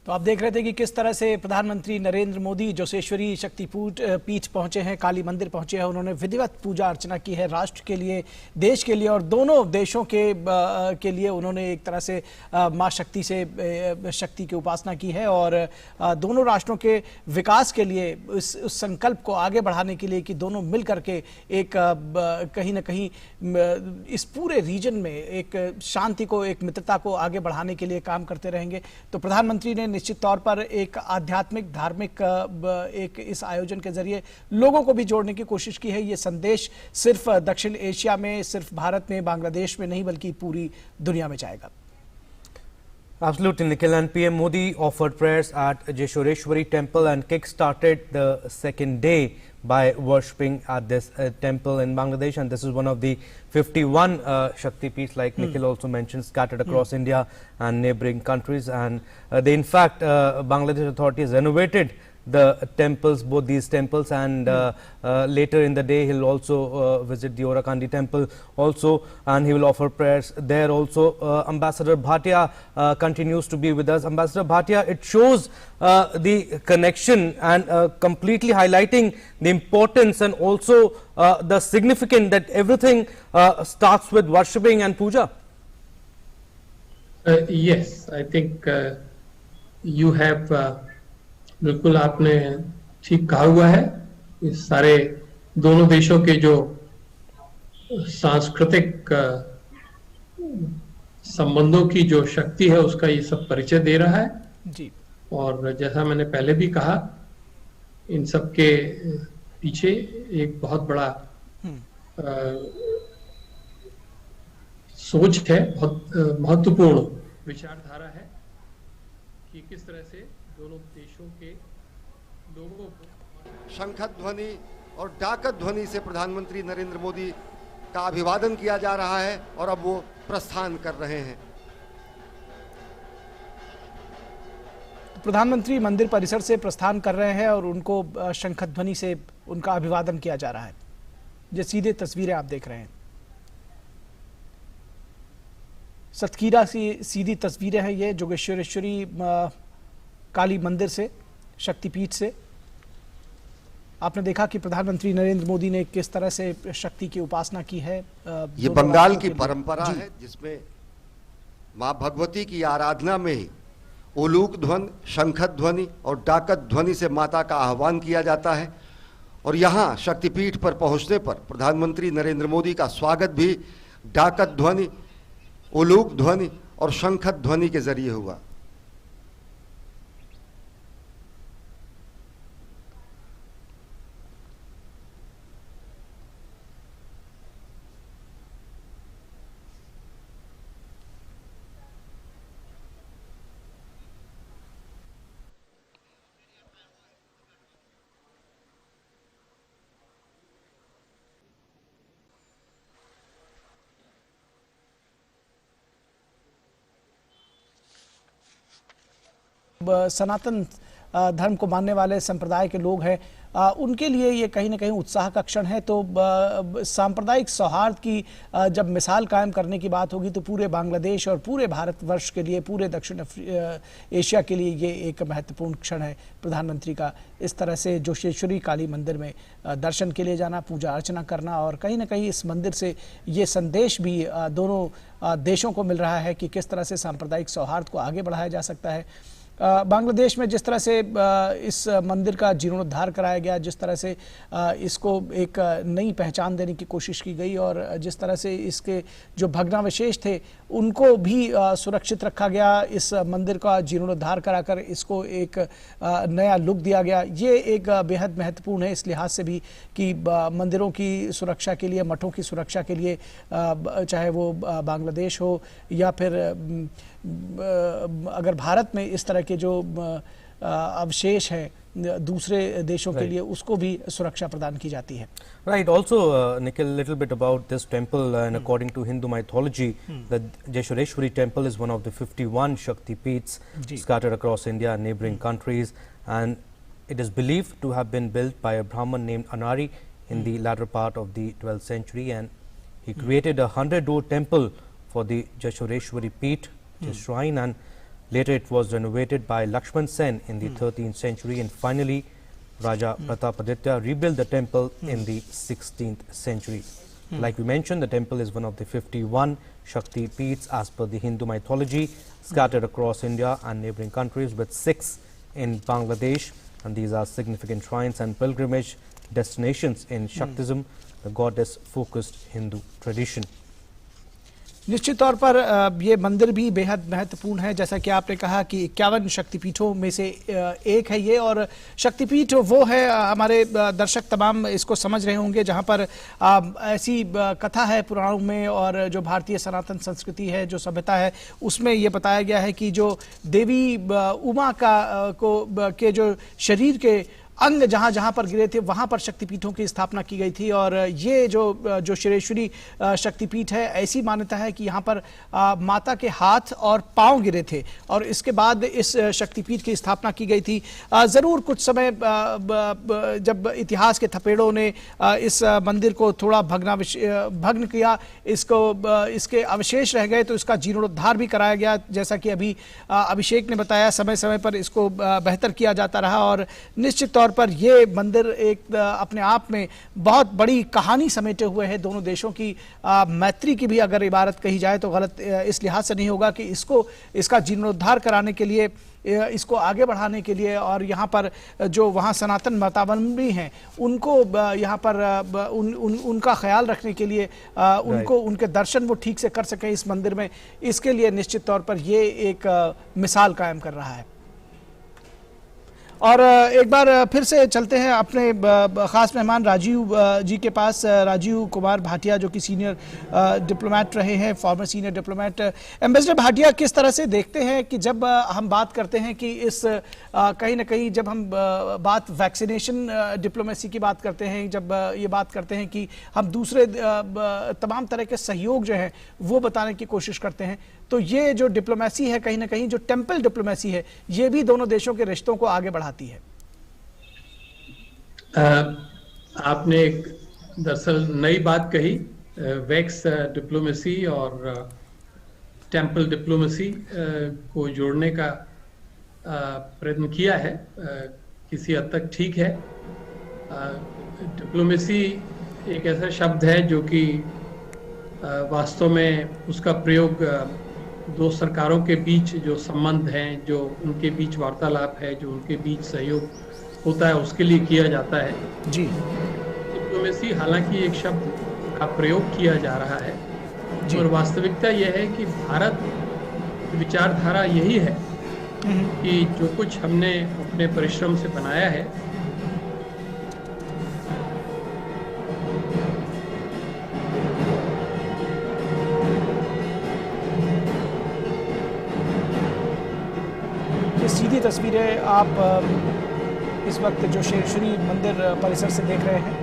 [SPEAKER 1] तो आप देख रहे थे कि किस तरह से प्रधानमंत्री नरेंद्र मोदी जोशेश्वरी शक्तिपीठ पीठ पहुंचे हैं, काली मंदिर पहुंचे हैं। उन्होंने विधिवत पूजा अर्चना की है राष्ट्र के लिए, देश के लिए और दोनों देशों के लिए उन्होंने एक तरह से मां शक्ति से शक्ति की उपासना की है और दोनों राष्ट्रों के विकास के लिए उस संकल्प को आगे बढ़ाने के लिए कि दोनों मिल करके एक कहीं ना कहीं इस पूरे रीजन में एक शांति को, एक मित्रता को आगे बढ़ाने के लिए काम करते रहेंगे। तो प्रधानमंत्री ने निश्चित तौर पर एक आध्यात्मिक धार्मिक एक इस आयोजन के जरिए लोगों को भी जोड़ने की कोशिश की है। ये संदेश सिर्फ दक्षिण एशिया में, सिर्फ भारत में, बांग्लादेश में नहीं बल्कि पूरी दुनिया में जाएगा।
[SPEAKER 2] Absolutely, Nikhil. And PM Modi offered prayers at Jeshoreshwari temple and kick-started the second day by worshipping at this temple in Bangladesh. And this is one of the 51 Shakti peeths, like Nikhil also mentioned, scattered across India and neighboring countries. And they, in fact, Bangladesh authorities renovated the temples, both these temples, and later in the day he'll also visit the Orakandi temple also, and he will offer prayers there also. Ambassador Bhatia continues to be with us. Ambassador Bhatia, it shows the connection and completely highlighting the importance and also the significance that everything starts with worshipping and puja.
[SPEAKER 10] Yes, I think you have बिल्कुल आपने ठीक कहा हुआ है। इस सारे दोनों देशों के जो सांस्कृतिक संबंधों की जो शक्ति है उसका ये सब परिचय दे रहा है
[SPEAKER 1] जी।
[SPEAKER 10] और जैसा मैंने पहले भी कहा, इन सब के पीछे एक बहुत बड़ा सोच है, बहुत महत्वपूर्ण विचारधारा है कि किस तरह से दोनों देशों के लोगों को
[SPEAKER 6] शंखध्वनि और डाकत ध्वनि से प्रधानमंत्री नरेंद्र मोदी का अभिवादन किया जा रहा है और अब वो प्रस्थान कर रहे हैं।
[SPEAKER 1] प्रधानमंत्री मंदिर परिसर से प्रस्थान कर रहे हैं और उनको शंखध्वनि से उनका अभिवादन किया जा रहा है। ये सीधे तस्वीरें आप देख रहे हैं, सतकीरा की सीधी तस्वीरें हैं ये जोगेश्वरेश्वरी काली मंदिर से, शक्तिपीठ से। आपने देखा कि प्रधानमंत्री नरेंद्र मोदी ने किस तरह से शक्ति की उपासना की है।
[SPEAKER 6] ये बंगाल की परंपरा है जिसमें मां भगवती की आराधना में ही उलूक ध्वनि, शंखत ध्वनि और डाकत ध्वनि से माता का आह्वान किया जाता है। और यहाँ शक्तिपीठ पर पहुंचने पर प्रधानमंत्री नरेंद्र मोदी का स्वागत भी डाकत ध्वनि, उलूक ध्वनि और शंखत ध्वनि के जरिए हुआ।
[SPEAKER 1] सनातन धर्म को मानने वाले संप्रदाय के लोग हैं, उनके लिए ये कहीं ना कहीं उत्साह का क्षण है। तो सांप्रदायिक सौहार्द की जब मिसाल कायम करने की बात होगी तो पूरे बांग्लादेश और पूरे भारतवर्ष के लिए, पूरे दक्षिण एशिया के लिए ये एक महत्वपूर्ण क्षण है। प्रधानमंत्री का इस तरह से जोशेश्वरी काली मंदिर में दर्शन के लिए जाना, पूजा अर्चना करना और कहीं ना कहीं इस मंदिर से ये संदेश भी दोनों देशों को मिल रहा है कि किस तरह से सांप्रदायिक सौहार्द को आगे बढ़ाया जा सकता है। बांग्लादेश में जिस तरह से इस मंदिर का जीर्णोद्धार कराया गया, जिस तरह से इसको एक नई पहचान देने की कोशिश की गई और जिस तरह से इसके जो भग्नावशेष थे उनको भी सुरक्षित रखा गया, इस मंदिर का जीर्णोद्धार कराकर इसको एक नया लुक दिया गया, ये एक बेहद महत्वपूर्ण है इस लिहाज से भी कि मंदिरों की सुरक्षा के लिए, मठों की सुरक्षा के लिए, चाहे वो बांग्लादेश हो या फिर अगर भारत में इस तरह के जो अवशेष हैं दूसरे देशों के लिए, उसको भी सुरक्षा प्रदान की जाती है।
[SPEAKER 2] Right. Also, Nikhil, little bit about this temple. And according to Hindu mythology, the Jeshoreshwari temple is one of the 51 Shakti peeths scattered across India and neighboring countries, and it is believed to have been built by a Brahmin named Anari in the latter part of the 12th century, and he created a 100-door temple for the Jeshoreshwari peeth, which is shrine, and Later it was renovated by Lakshman Sen in the 13th century, and finally Raja Pratapaditya rebuilt the temple in the 16th century. Like we mentioned, the temple is one of the 51 Shakti Peeths as per the Hindu mythology, scattered across India and neighboring countries, with 6 in Bangladesh, and these are significant shrines and pilgrimage destinations in Shaktism, the goddess-focused Hindu tradition.
[SPEAKER 1] निश्चित तौर पर ये मंदिर भी बेहद महत्वपूर्ण है, जैसा कि आपने कहा कि 51 शक्तिपीठों में से एक है ये, और शक्तिपीठ वो है, हमारे दर्शक तमाम इसको समझ रहे होंगे, जहाँ पर ऐसी कथा है पुराणों में, और जो भारतीय सनातन संस्कृति है, जो सभ्यता है, उसमें ये बताया गया है कि जो देवी उमा के जो शरीर के अंग जहाँ जहाँ पर गिरे थे वहाँ पर शक्तिपीठों की स्थापना की गई थी। और ये जो शिरेश्वरी शक्तिपीठ है, ऐसी मान्यता है कि यहाँ पर माता के हाथ और पांव गिरे थे और इसके बाद इस शक्तिपीठ की स्थापना की गई थी। ज़रूर कुछ समय जब इतिहास के थपेड़ों ने इस मंदिर को थोड़ा भग्न किया, इसके अवशेष रह गए, तो इसका जीर्णोद्धार भी कराया गया। जैसा कि अभी अभिषेक ने बताया, समय समय पर इसको बेहतर किया जाता रहा, और निश्चित तौर पर ये मंदिर एक अपने आप में बहुत बड़ी कहानी समेटे हुए है। दोनों देशों की मैत्री की भी अगर इबारत कही जाए तो गलत इस लिहाज से नहीं होगा कि इसका जीर्णोद्धार कराने के लिए, इसको आगे बढ़ाने के लिए, और यहाँ पर जो वहाँ सनातन मतावलंबी हैं उनको यहाँ पर उनका ख्याल रखने के लिए, उनके दर्शन वो ठीक से कर सकें इस मंदिर में, इसके लिए निश्चित तौर पर ये एक मिसाल कायम कर रहा है। और एक बार फिर से चलते हैं अपने ख़ास मेहमान राजीव जी के पास। राजीव कुमार भाटिया, जो कि सीनियर डिप्लोमेट रहे हैं, farmer senior diplomat. Ambassador Bhatia, किस तरह से देखते हैं कि जब हम बात करते हैं कि इस कहीं ना कहीं जब हम बात वैक्सीनेशन डिप्लोमेसी की बात करते हैं, जब ये बात करते हैं कि हम दूसरे तमाम तरह के सहयोग जो हैं वो बताने की कोशिश करते हैं, तो ये जो डिप्लोमेसी है, कहीं ना कहीं जो टेम्पल डिप्लोमेसी है, ये भी दोनों देशों के रिश्तों को आगे बढ़ाती है।
[SPEAKER 10] आपने एक दरअसल नई बात कही, वैक्स डिप्लोमेसी और टेम्पल डिप्लोमेसी को जोड़ने का प्रयत्न किया है, किसी हद तक ठीक है। डिप्लोमेसी एक ऐसा शब्द है जो कि वास्तव में उसका प्रयोग दो सरकारों के बीच जो संबंध हैं, जो उनके बीच वार्तालाप है, जो उनके बीच सहयोग होता है, उसके लिए किया जाता है
[SPEAKER 1] जी।
[SPEAKER 10] डिप्लोमेसी हालांकि एक शब्द का प्रयोग किया जा रहा है, और वास्तविकता यह है कि भारत की विचारधारा यही है कि जो कुछ हमने अपने परिश्रम से बनाया है,
[SPEAKER 1] सीधी तस्वीरें आप इस वक्त जो शेरश्वरी मंदिर परिसर से देख रहे हैं,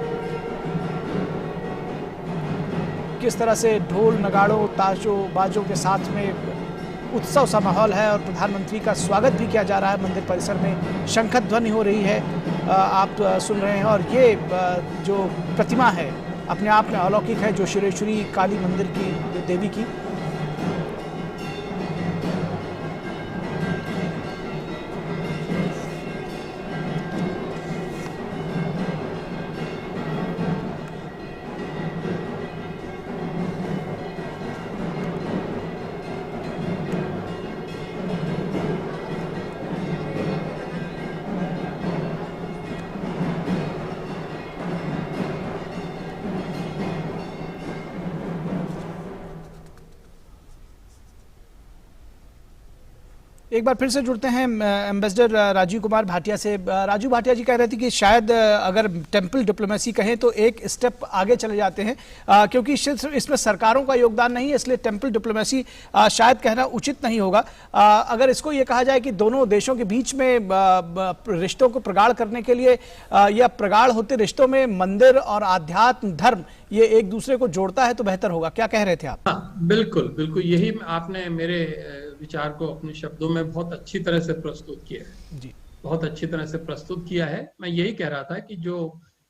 [SPEAKER 1] किस तरह से ढोल नगाड़ों ताशों बाजों के साथ में उत्सव सा माहौल है, और प्रधानमंत्री का स्वागत भी किया जा रहा है। मंदिर परिसर में शंखध्वनि हो रही है, आप सुन रहे हैं, और ये जो प्रतिमा है अपने आप में अलौकिक है, जो शेरेश्वरी काली मंदिर की देवी की। एक बार फिर से जुड़ते हैं एम्बेसडर राजीव कुमार भाटिया से। राजीव भाटिया जी कह रहे थे कि शायद अगर टेम्पल डिप्लोमेसी कहें तो एक स्टेप आगे चले जाते हैं, क्योंकि इसमें सरकारों का योगदान नहीं है, इसलिए टेम्पल डिप्लोमेसी शायद कहना उचित नहीं होगा। अगर इसको ये कहा जाए कि दोनों देशों के बीच में रिश्तों को प्रगाढ़ करने के लिए, या प्रगाढ़ होते रिश्तों में मंदिर और आध्यात्म धर्म ये एक दूसरे को जोड़ता है, तो बेहतर होगा। क्या कह रहे थे आप?
[SPEAKER 10] हाँ, बिल्कुल बिल्कुल, यही आपने मेरे विचार को अपने शब्दों में बहुत अच्छी तरह से प्रस्तुत किया है जी, बहुत अच्छी तरह से प्रस्तुत किया है। मैं यही कह रहा था कि जो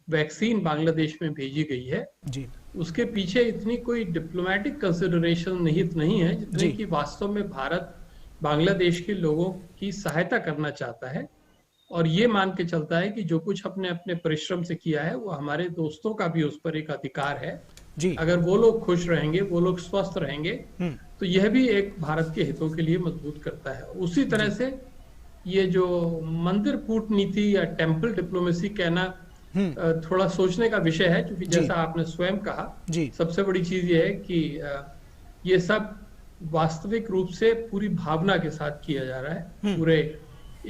[SPEAKER 10] वैक्सीन बांग्लादेश में भेजी गई है
[SPEAKER 1] जी,
[SPEAKER 10] उसके पीछे इतनी कोई डिप्लोमेटिक कंसिडरेशन निहित नहीं है, जितने कि वास्तव में भारत बांग्लादेश के लोगों की सहायता करना चाहता है और ये मान के चलता है कि जो कुछ अपने अपने परिश्रम से किया है वो हमारे दोस्तों का भी उस पर एक अधिकार है
[SPEAKER 1] जी।
[SPEAKER 10] अगर वो लोग खुश रहेंगे, वो लोग स्वस्थ रहेंगे, तो यह भी एक भारत के हितों के लिए मजबूत करता है। उसी तरह से ये जो मंदिर कूटनीति या टेम्पल डिप्लोमेसी कहना थोड़ा सोचने का विषय है, क्योंकि जैसा आपने स्वयं कहा, सबसे बड़ी चीज ये है कि ये सब वास्तविक रूप से पूरी भावना के साथ किया जा रहा है, पूरे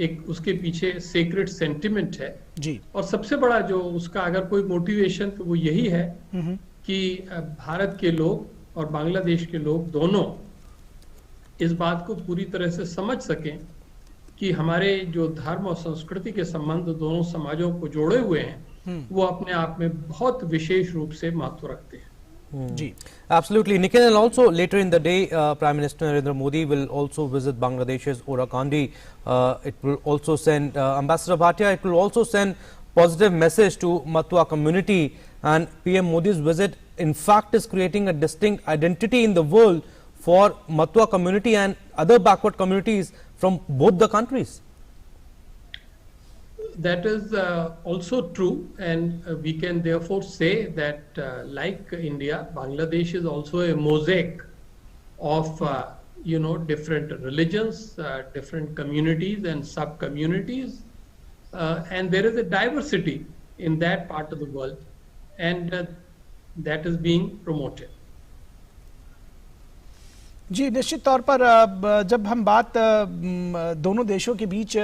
[SPEAKER 10] एक उसके पीछे सेक्रेट सेंटिमेंट है
[SPEAKER 1] जी।
[SPEAKER 10] और सबसे बड़ा जो उसका अगर कोई मोटिवेशन तो वो यही है कि भारत के लोग और बांग्लादेश के लोग दोनों इस बात को पूरी तरह से समझ सकें कि हमारे जो धर्म और संस्कृति के संबंध दोनों समाजों को जोड़े हुए हैं वो अपने आप में बहुत विशेष रूप से महत्व रखते हैं।
[SPEAKER 2] Absolutely, Nikhil, and also later in the day, Prime Minister Narendra Modi will also visit Bangladesh's Orakandi. It will also send Ambassador Bhatia. It will also send positive message to Matua community, and PM Modi's visit, in fact, is creating a distinct identity in the world for Matua community and other backward communities from both the countries.
[SPEAKER 10] That is also true, and we can therefore say that like India, Bangladesh is also a mosaic of different religions, different communities and sub-communities, and there is a diversity in that part of the world, and that is being promoted.
[SPEAKER 1] जी, निश्चित तौर पर जब हम बात दोनों देशों के बीच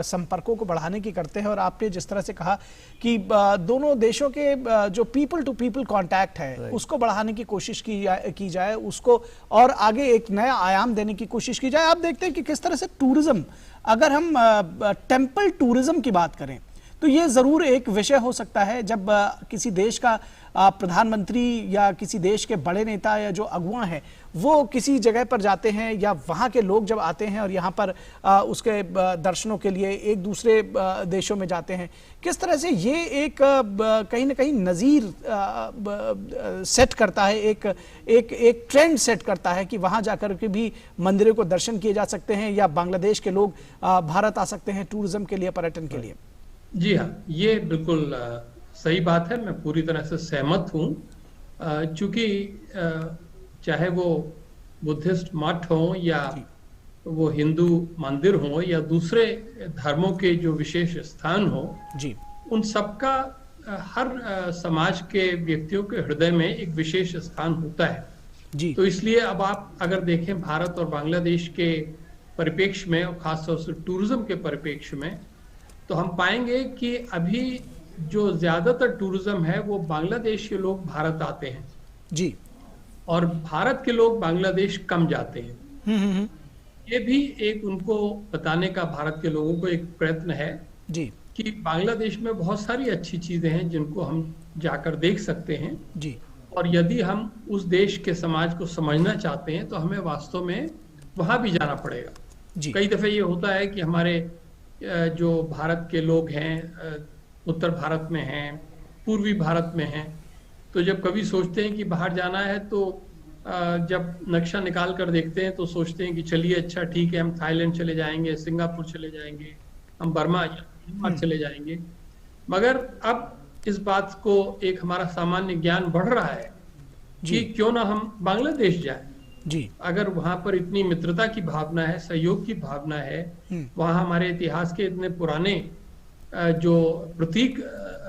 [SPEAKER 1] संपर्कों को बढ़ाने की करते हैं और आपने जिस तरह से कहा कि दोनों देशों के जो पीपल टू पीपल कांटेक्ट है उसको बढ़ाने की कोशिश की जाए, उसको और आगे एक नया आयाम देने की कोशिश की जाए। आप देखते हैं कि किस तरह से टूरिज्म, अगर हम टेम्पल टूरिज्म की बात करें तो ये जरूर एक विषय हो सकता है जब किसी देश का प्रधानमंत्री या किसी देश के बड़े नेता या जो अगुआ हैं वो किसी जगह पर जाते हैं या वहाँ के लोग जब आते हैं और यहाँ पर उसके दर्शनों के लिए एक दूसरे देशों में जाते हैं, किस तरह से ये एक कहीं ना कहीं नज़ीर सेट करता है, एक ट्रेंड सेट करता है कि वहाँ जाकर के भी मंदिरों को दर्शन किए जा सकते हैं या बांग्लादेश के लोग भारत आ सकते हैं टूरिज्म के लिए, पर्यटन के लिए।
[SPEAKER 10] जी हाँ, ये बिल्कुल सही बात है, मैं पूरी तरह से सहमत हूँ, क्योंकि चाहे वो बुद्धिस्ट मठ हो या वो हिंदू मंदिर हो या दूसरे धर्मों के जो विशेष स्थान हो जी, उन सबका हर समाज के व्यक्तियों के हृदय में एक विशेष स्थान होता है जी। तो इसलिए अब आप अगर देखें भारत और बांग्लादेश के परिप्रेक्ष्य में और खासतौर से टूरिज्म के परिप्रेक्ष्य में, तो हम पाएंगे कि अभी जो ज्यादातर टूरिज्म है वो बांग्लादेश के लोग भारत आते हैं जी और भारत के लोग बांग्लादेश कम जाते हैं। ये भी एक उनको बताने का भारत के लोगों को एक प्रयत्न है जी कि बांग्लादेश में बहुत सारी अच्छी चीजें हैं जिनको हम जाकर देख सकते हैं जी, और यदि हम उस देश के समाज को समझना चाहते हैं तो हमें वास्तव में वहां भी जाना पड़ेगा जी। कई दफे ये होता है कि हमारे जो भारत के लोग हैं, उत्तर भारत में हैं, पूर्वी भारत में हैं, तो जब कभी सोचते हैं कि बाहर जाना है तो जब नक्शा निकाल कर देखते हैं तो सोचते हैं कि चलिए अच्छा ठीक है, हम थाईलैंड चले जाएंगे, सिंगापुर चले जाएंगे, हम बर्मा या चले जाएंगे। मगर अब इस बात को एक हमारा सामान्य ज्ञान बढ़ रहा है कि क्यों ना हम बांग्लादेश जाएं जी, अगर वहां पर इतनी मित्रता की भावना है, सहयोग की भावना है, वहां हमारे इतिहास के इतने पुराने जो प्रतीक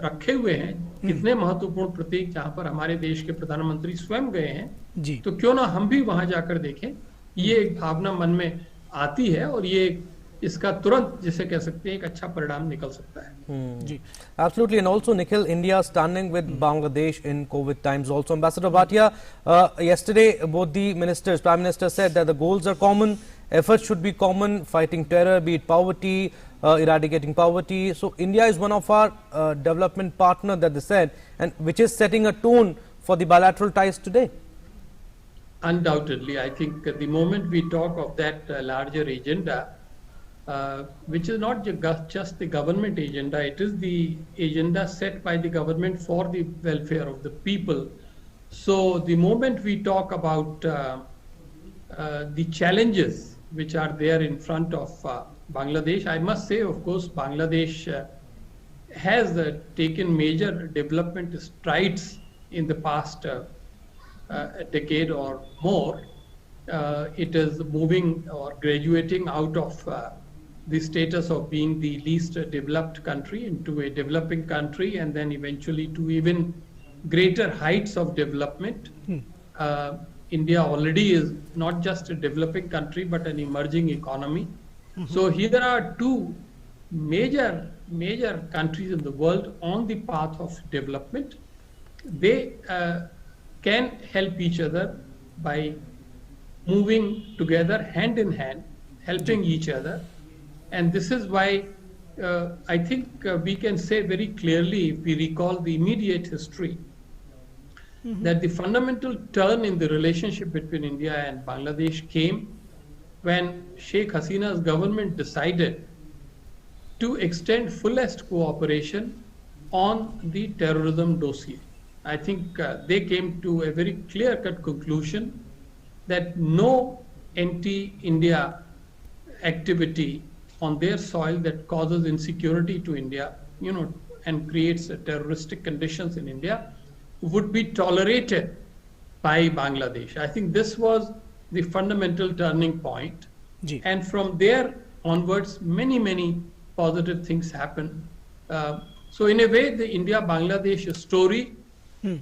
[SPEAKER 10] रखे हुए हैं, कितने महत्वपूर्ण प्रतीक जहां पर हमारे देश के प्रधानमंत्री स्वयं गए हैं जी, तो क्यों ना हम भी वहां जाकर देखें। ये एक भावना मन में आती है और ये इसका तुरंत जिसे कह सकते हैं एक अच्छा परिणाम निकल सकता है
[SPEAKER 2] जी। Absolutely, and also Nikhil, India standing with Bangladesh in COVID times also. Ambassador Bhatia, yesterday both the ministers, Prime Minister said that the goals are common, efforts should be common, fighting terror, be it poverty, eradicating poverty. So India is one of our development partner that they said, and which is setting a tone for the bilateral ties today.
[SPEAKER 10] Undoubtedly, I think the moment we talk of that larger agenda, which is not just the government agenda, it is the agenda set by the government for the welfare of the people. So the moment we talk about the challenges which are there in front of Bangladesh. I must say, of course, Bangladesh has taken major development strides in the past decade or more. It is moving or graduating out of the status of being the least developed country into a developing country, and then eventually to even greater heights of development. India already is not just a developing country but an emerging economy. So here are two major countries in the world on the path of development. They can help each other by moving together hand in hand, helping each other. And this is why I think we can say very clearly, if we recall the immediate history, that the fundamental turn in the relationship between India and Bangladesh came when Sheikh Hasina's government decided to extend fullest cooperation on the terrorism dossier. I think they came to a very clear-cut conclusion that no anti-India activity on their soil that causes insecurity to India, and creates terroristic conditions in India would be tolerated by Bangladesh. I think this was the fundamental turning point. And from there onwards, many positive things happened. So in a way, the India-Bangladesh story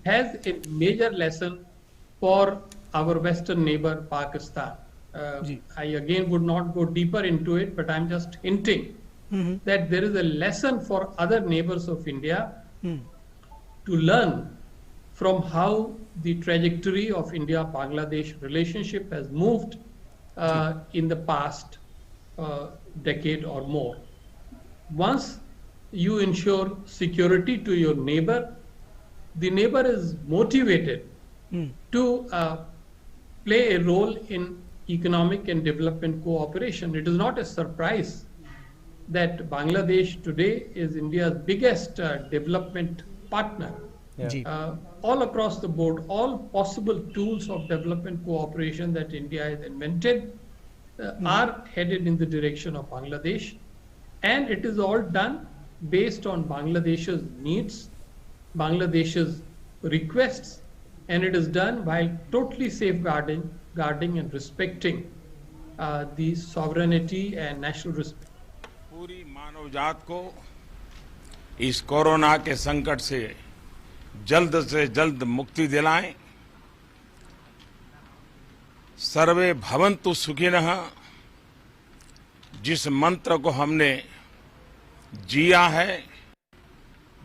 [SPEAKER 10] has a major lesson for our Western neighbor, Pakistan. I again would not go deeper into it, but I'm just hinting that there is a lesson for other neighbors of India to learn from how the trajectory of India-Bangladesh relationship has moved in the past decade or more. Once you ensure security to your neighbor, the neighbor is motivated to play a role in economic and development cooperation. It is not a surprise that Bangladesh today is India's biggest development partner. All across the board, all possible tools of development cooperation that India has invented are headed in the direction of Bangladesh, and it is all done based on Bangladesh's needs, Bangladesh's requests, and it is done while totally safeguarding and respecting the sovereignty and national respect.
[SPEAKER 13] पूरी मानव जात को इस corona के संकट से जल्द मुक्ति दिलाएं। सर्वे भवन्तु सुखिनः जिस मंत्र को हमने जिया है,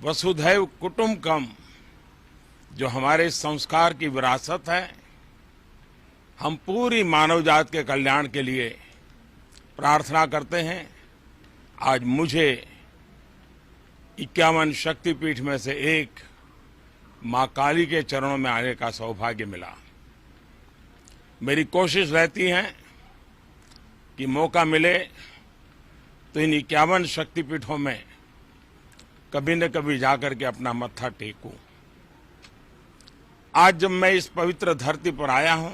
[SPEAKER 13] वसुधैव कुटुंबकम, जो हमारे संस्कार की विरासत है, हम पूरी मानव जात के कल्याण के लिए प्रार्थना करते हैं। आज मुझे 51 शक्तिपीठ में से एक मां काली के चरणों में आने का सौभाग्य मिला। मेरी कोशिश रहती है कि मौका मिले तो इन 51 शक्तिपीठों में कभी न कभी जाकर के अपना मत्था टेकूं। आज जब मैं इस पवित्र धरती पर आया हूं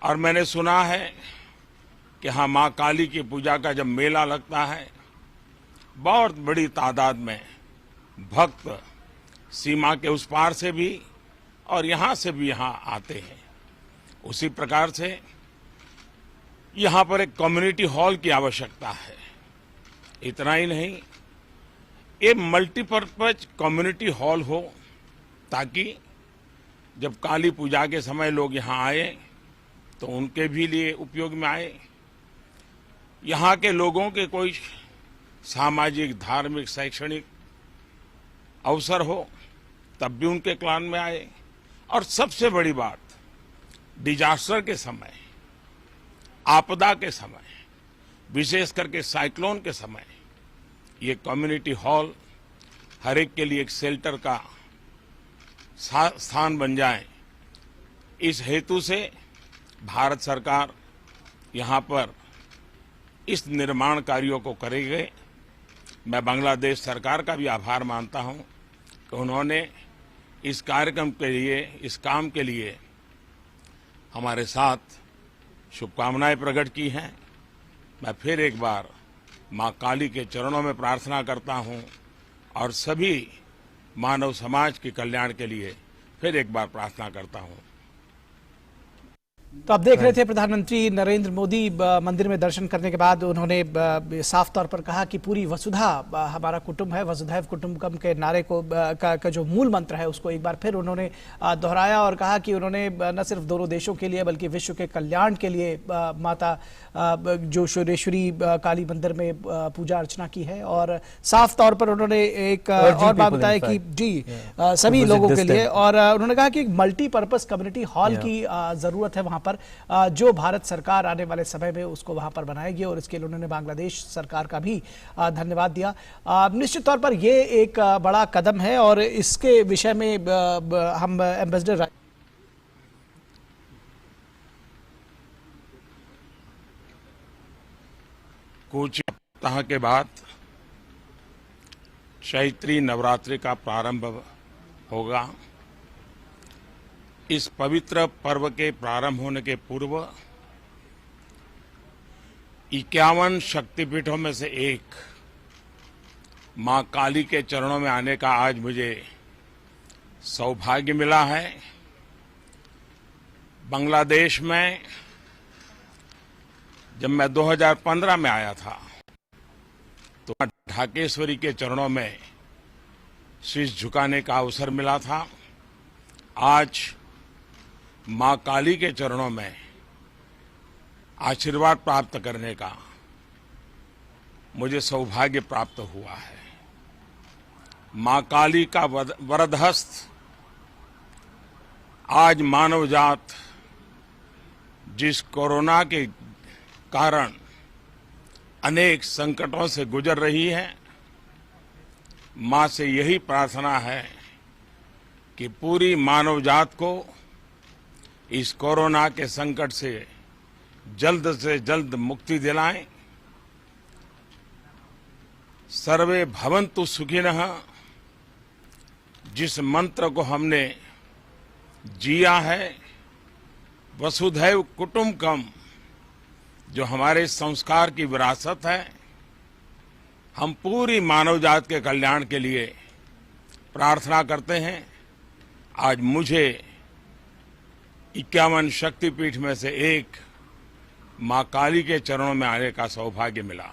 [SPEAKER 13] और मैंने सुना है कि हाँ, मां काली की पूजा का जब मेला लगता है, बहुत बड़ी तादाद में भक्त सीमा के उस पार से भी और यहाँ से भी यहाँ आते हैं। उसी प्रकार से यहाँ पर एक कम्युनिटी हॉल की आवश्यकता है। इतना ही नहीं, ये मल्टीपर्पज कम्युनिटी हॉल हो ताकि जब काली पूजा के समय लोग यहाँ आए तो उनके भी लिए उपयोग में आए। यहाँ के लोगों के कोई सामाजिक, धार्मिक, शैक्षणिक अवसर हो तब भी उनके क्लान में आए। और सबसे बड़ी बात, डिजास्टर के समय, आपदा के समय, विशेष करके साइक्लोन के समय, ये कम्युनिटी हॉल हर एक के लिए एक शेल्टर का स्थान बन जाए। इस हेतु से भारत सरकार यहाँ पर इस निर्माण कार्यों को करेगी। मैं बांग्लादेश सरकार का भी आभार मानता हूँ कि उन्होंने इस कार्यक्रम के लिए, इस काम के लिए हमारे साथ शुभकामनाएं प्रकट की हैं। मैं फिर एक बार मां काली के चरणों में प्रार्थना करता हूं और सभी मानव समाज के कल्याण के लिए फिर एक बार प्रार्थना करता हूं।
[SPEAKER 1] तो आप देख रहे थे प्रधानमंत्री नरेंद्र मोदी मंदिर में दर्शन करने के बाद उन्होंने साफ तौर पर कहा कि पूरी वसुधा हमारा कुटुंब है, वसुधैव कुटुंबकम के नारे को का जो मूल मंत्र है उसको एक बार फिर उन्होंने दोहराया और कहा कि उन्होंने न सिर्फ दोनों देशों के लिए बल्कि विश्व के कल्याण के लिए माता जो शोरेश्वरी काली मंदिर में पूजा अर्चना की है। और साफ तौर पर उन्होंने एक और बात बताया कि जी सभी लोगों के लिए, और उन्होंने कहा कि मल्टीपर्पज कम्युनिटी हॉल की जरूरत है वहां पर, जो भारत सरकार आने वाले समय में उसको वहां पर बनाएगी, और इसके लिए उन्होंने बांग्लादेश सरकार का भी धन्यवाद दिया। निश्चित तौर पर यह एक बड़ा कदम है और इसके विषय में हम एम्बेसडर
[SPEAKER 13] कुछ सप्ताह के बाद चैत्री नवरात्रि का प्रारंभ होगा। इस पवित्र पर्व के प्रारंभ होने के पूर्व 51 शक्तिपीठों में से एक मां काली के चरणों में आने का आज मुझे सौभाग्य मिला है। बांग्लादेश में जब मैं 2015 में आया था तो ढाकेश्वरी के चरणों में शीश झुकाने का अवसर मिला था। आज मां काली के चरणों में आशीर्वाद प्राप्त करने का मुझे सौभाग्य प्राप्त हुआ है। मां काली का वरदहस्त आज मानव जात जिस कोरोना के कारण अनेक संकटों से गुजर रही है, मां से यही प्रार्थना है कि पूरी मानव जात को इस कोरोना के संकट से जल्द मुक्ति दिलाएं। सर्वे भवन्तु सुखिनः जिस मंत्र को हमने जिया है, वसुधैव कुटुंबकम जो हमारे संस्कार की विरासत है, हम पूरी मानव जात के कल्याण के लिए प्रार्थना करते हैं। आज मुझे 51 शक्तिपीठ में से एक मां काली के चरणों में आने का सौभाग्य मिला।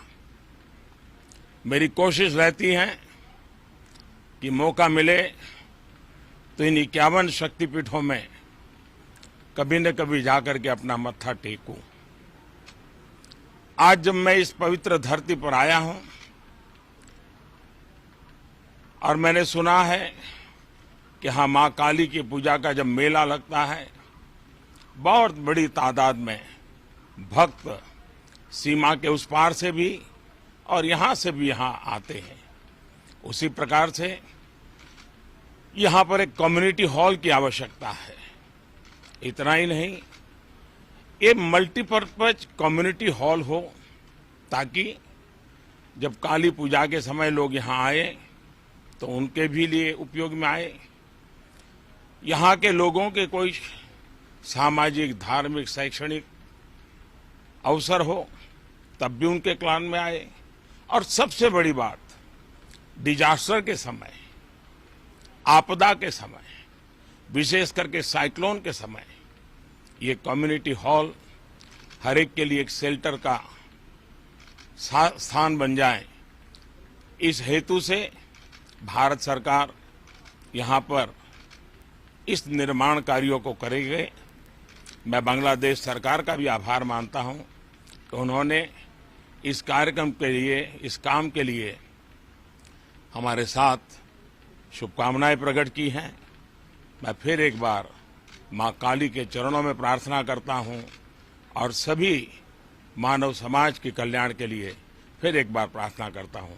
[SPEAKER 13] मेरी कोशिश रहती है कि मौका मिले तो इन 51 शक्तिपीठों में कभी न कभी जाकर के अपना मत्था टेकूं। आज जब मैं इस पवित्र धरती पर आया हूं और मैंने सुना है कि हाँ, मां काली की पूजा का जब मेला लगता है, बहुत बड़ी तादाद में भक्त सीमा के उस पार से भी और यहां से भी यहां आते हैं। उसी प्रकार से यहां पर एक कम्युनिटी हॉल की आवश्यकता है। इतना ही नहीं, ये मल्टीपर्पज कम्युनिटी हॉल हो ताकि जब काली पूजा के समय लोग यहाँ आए तो उनके भी लिए उपयोग में आए। यहाँ के लोगों के कोई सामाजिक, धार्मिक, शैक्षणिक अवसर हो तब भी उनके क्लान में आए। और सबसे बड़ी बात, डिजास्टर के समय, आपदा के समय, विशेष करके साइक्लोन के समय, ये कम्युनिटी हॉल हर एक के लिए एक शेल्टर का स्थान बन जाए। इस हेतु से भारत सरकार यहाँ पर इस निर्माण कार्यों को करेगी। मैं बांग्लादेश सरकार का भी आभार मानता हूँ कि उन्होंने इस कार्यक्रम के लिए, इस काम के लिए हमारे साथ शुभकामनाएं प्रकट की हैं। मैं फिर एक बार मां काली के चरणों में प्रार्थना करता हूं और सभी मानव समाज के कल्याण के लिए फिर एक बार प्रार्थना करता हूं।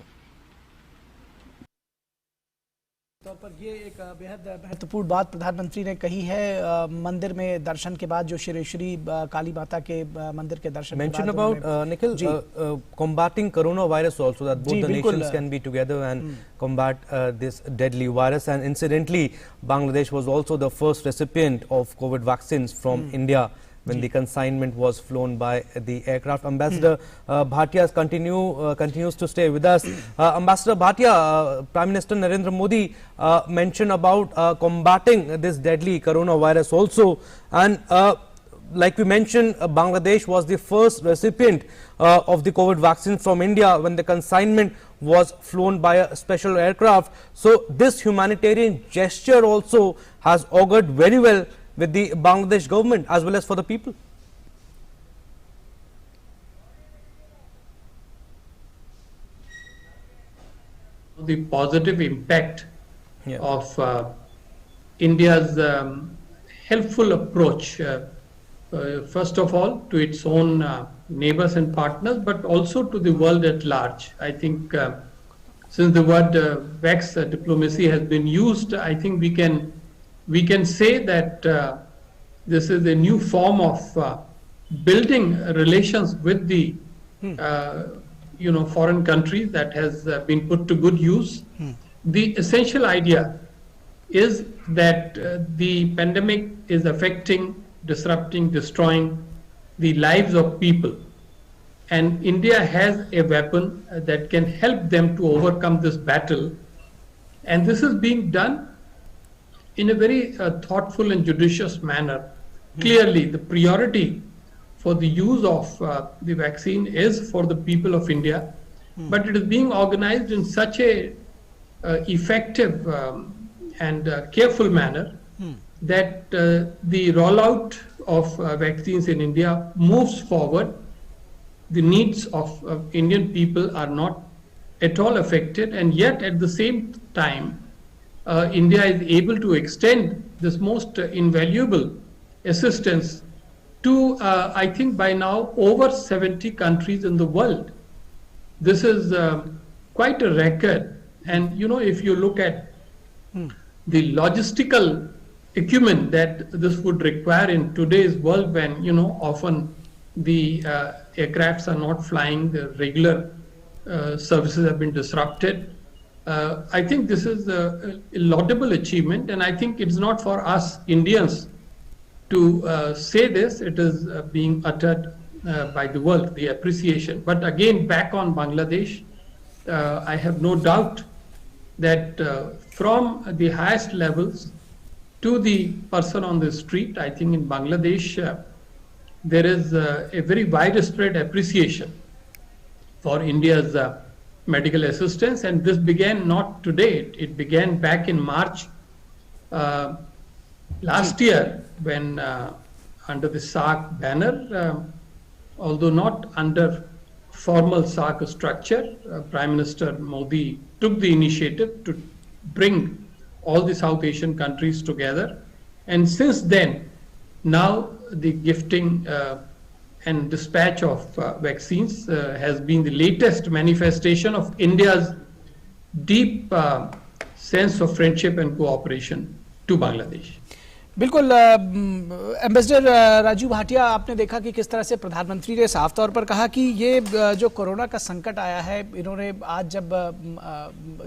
[SPEAKER 1] तौर पर ये एक बेहद महत्वपूर्ण बात प्रधानमंत्री ने कही है। मंदिर में दर्शन के बाद जो श्री काली माता के मंदिर के दर्शन
[SPEAKER 2] mention about Nikhil combating coronavirus also, that both the nations can be together and combat this deadly virus. And incidentally, Bangladesh was also the first recipient of COVID vaccines from India when the consignment was flown by the aircraft. Ambassador Bhatia continues to stay with us. Ambassador Bhatia, Prime Minister Narendra Modi mentioned about combating this deadly coronavirus also, and like we mentioned, Bangladesh was the first recipient of the COVID vaccine from India when the consignment was flown by a special aircraft. So this humanitarian gesture also has augured very well with the Bangladesh government as well as for the people.
[SPEAKER 10] The positive impact of India's helpful approach, first of all to its own neighbors and partners, but also to the world at large. I think since the word vax diplomacy has been used, I think we can say that this is a new form of building relations with the foreign countries that has been put to good use. The essential idea is that the pandemic is affecting, disrupting, destroying the lives of people, and India has a weapon that can help them to overcome this battle, and this is being done in a very thoughtful and judicious manner. Clearly, the priority for the use of the vaccine is for the people of India, but it is being organized in such a effective and careful manner that the rollout of vaccines in India moves forward. The needs of Indian people are not at all affected, and yet at the same time India is able to extend this most invaluable assistance to I think by now over 70 countries in the world. This is quite a record, and if you look at the logistical acumen that this would require in today's world, when often the aircrafts are not flying, the regular services have been disrupted. I think this is a laudable achievement, and I think it's not for us Indians to say this. It is being uttered by the world, the appreciation. But again, back on Bangladesh, I have no doubt that from the highest levels to the person on the street, I think in Bangladesh there is a very widespread appreciation for India's medical assistance, and this began not today. It began back in March last year, when under the SAARC banner, although not under formal SAARC structure, Prime Minister Modi took the initiative to bring all the South Asian countries together, and since then, now the gifting and dispatch of vaccines has been the latest manifestation of India's deep sense of friendship and cooperation to Bangladesh.
[SPEAKER 1] बिल्कुल ambassador Rajiv Bhatia, आपने देखा कि किस तरह से प्रधानमंत्री ने साफ तौर पर कहा कि ये जो कोरोना का संकट आया है, इन्होंने आज जब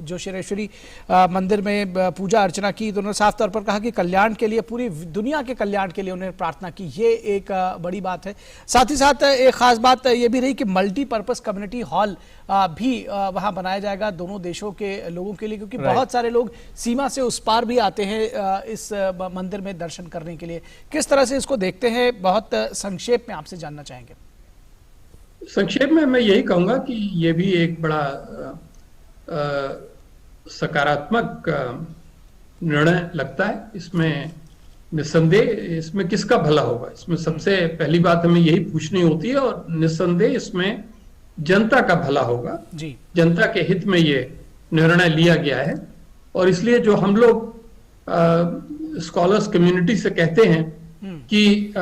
[SPEAKER 1] जोशेश्वरी मंदिर में पूजा अर्चना की तो उन्होंने साफ तौर पर कहा कि कल्याण के लिए, पूरी दुनिया के कल्याण के लिए उन्होंने प्रार्थना की। ये एक बड़ी बात है। साथ ही साथ एक खास बात ये भी रही कि मल्टीपर्पज कम्युनिटी हॉल भी वहां बनाया जाएगा दोनों देशों के लोगों के लिए, क्योंकि बहुत सारे लोग सीमा से उस पार भी आते हैं इस मंदिर में दर्शन करने के लिए। किस तरह से इसको देखते हैं, बहुत संक्षेप में आपसे जानना चाहेंगे।
[SPEAKER 10] संक्षेप में मैं यही कहूंगा कि ये भी एक बड़ा सकारात्मक निर्णय लगता है। इसमें निस्संदेह इसमें किसका भला होगा, इसमें सबसे पहली बात हमें यही पूछनी होती है, और निस्संदेह इसमें जनता का भला होगा जी। जनता के हित में ये निर्णय लिया गया है, और इसलिए जो हम लोग स्कॉलर्स कम्युनिटी से कहते हैं कि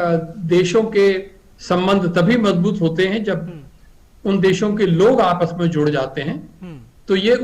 [SPEAKER 10] देशों के संबंध तभी मजबूत होते हैं जब उन देशों के लोग आपस में जुड़ जाते हैं, तो ये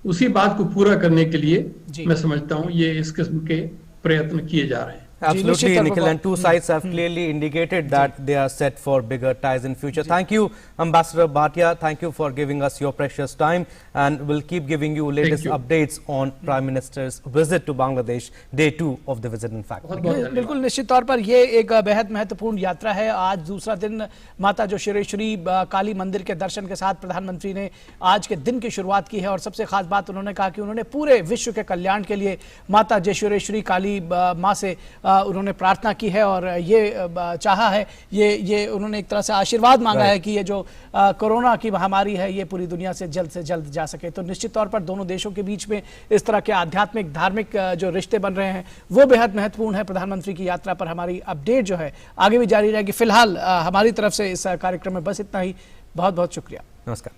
[SPEAKER 10] उसी बात को पूरा करने के लिए मैं समझता हूं ये इस किस्म के प्रयत्न किए जा रहे हैं।
[SPEAKER 2] Absolutely, Nikhil, and two sides have clearly indicated that they are set for bigger ties in future. Thank you, Ambassador Bhatia. Thank you for giving us your precious time, and we'll keep giving you latest updates on Prime Minister's visit to Bangladesh, day 2 of the visit in fact.
[SPEAKER 1] बिल्कुल निश्चित तौर पर ये एक बेहद महत्वपूर्ण यात्रा है। आज दूसरा दिन माता जोशेश्वरी काली मंदिर के दर्शन के साथ प्रधानमंत्री ने आज के दिन की शुरुआत की है, और सबसे खास बात उन्होंने कहा कि उन्होंने पूरे विश्व के कल्याण के लिए माता जोशेश्वरी काली मां से उन्होंने प्रार्थना की है, और ये चाहा है, ये उन्होंने एक तरह से आशीर्वाद मांगा है कि ये जो कोरोना की महामारी है ये पूरी दुनिया से जल्द जा सके। तो निश्चित तौर पर दोनों देशों के बीच में इस तरह के आध्यात्मिक धार्मिक जो रिश्ते बन रहे हैं वो बेहद महत्वपूर्ण है। प्रधानमंत्री की यात्रा पर हमारी अपडेट जो है आगे भी जारी रहेगी। फिलहाल हमारी तरफ से इस कार्यक्रम में बस इतना ही। बहुत बहुत शुक्रिया।
[SPEAKER 2] नमस्कार।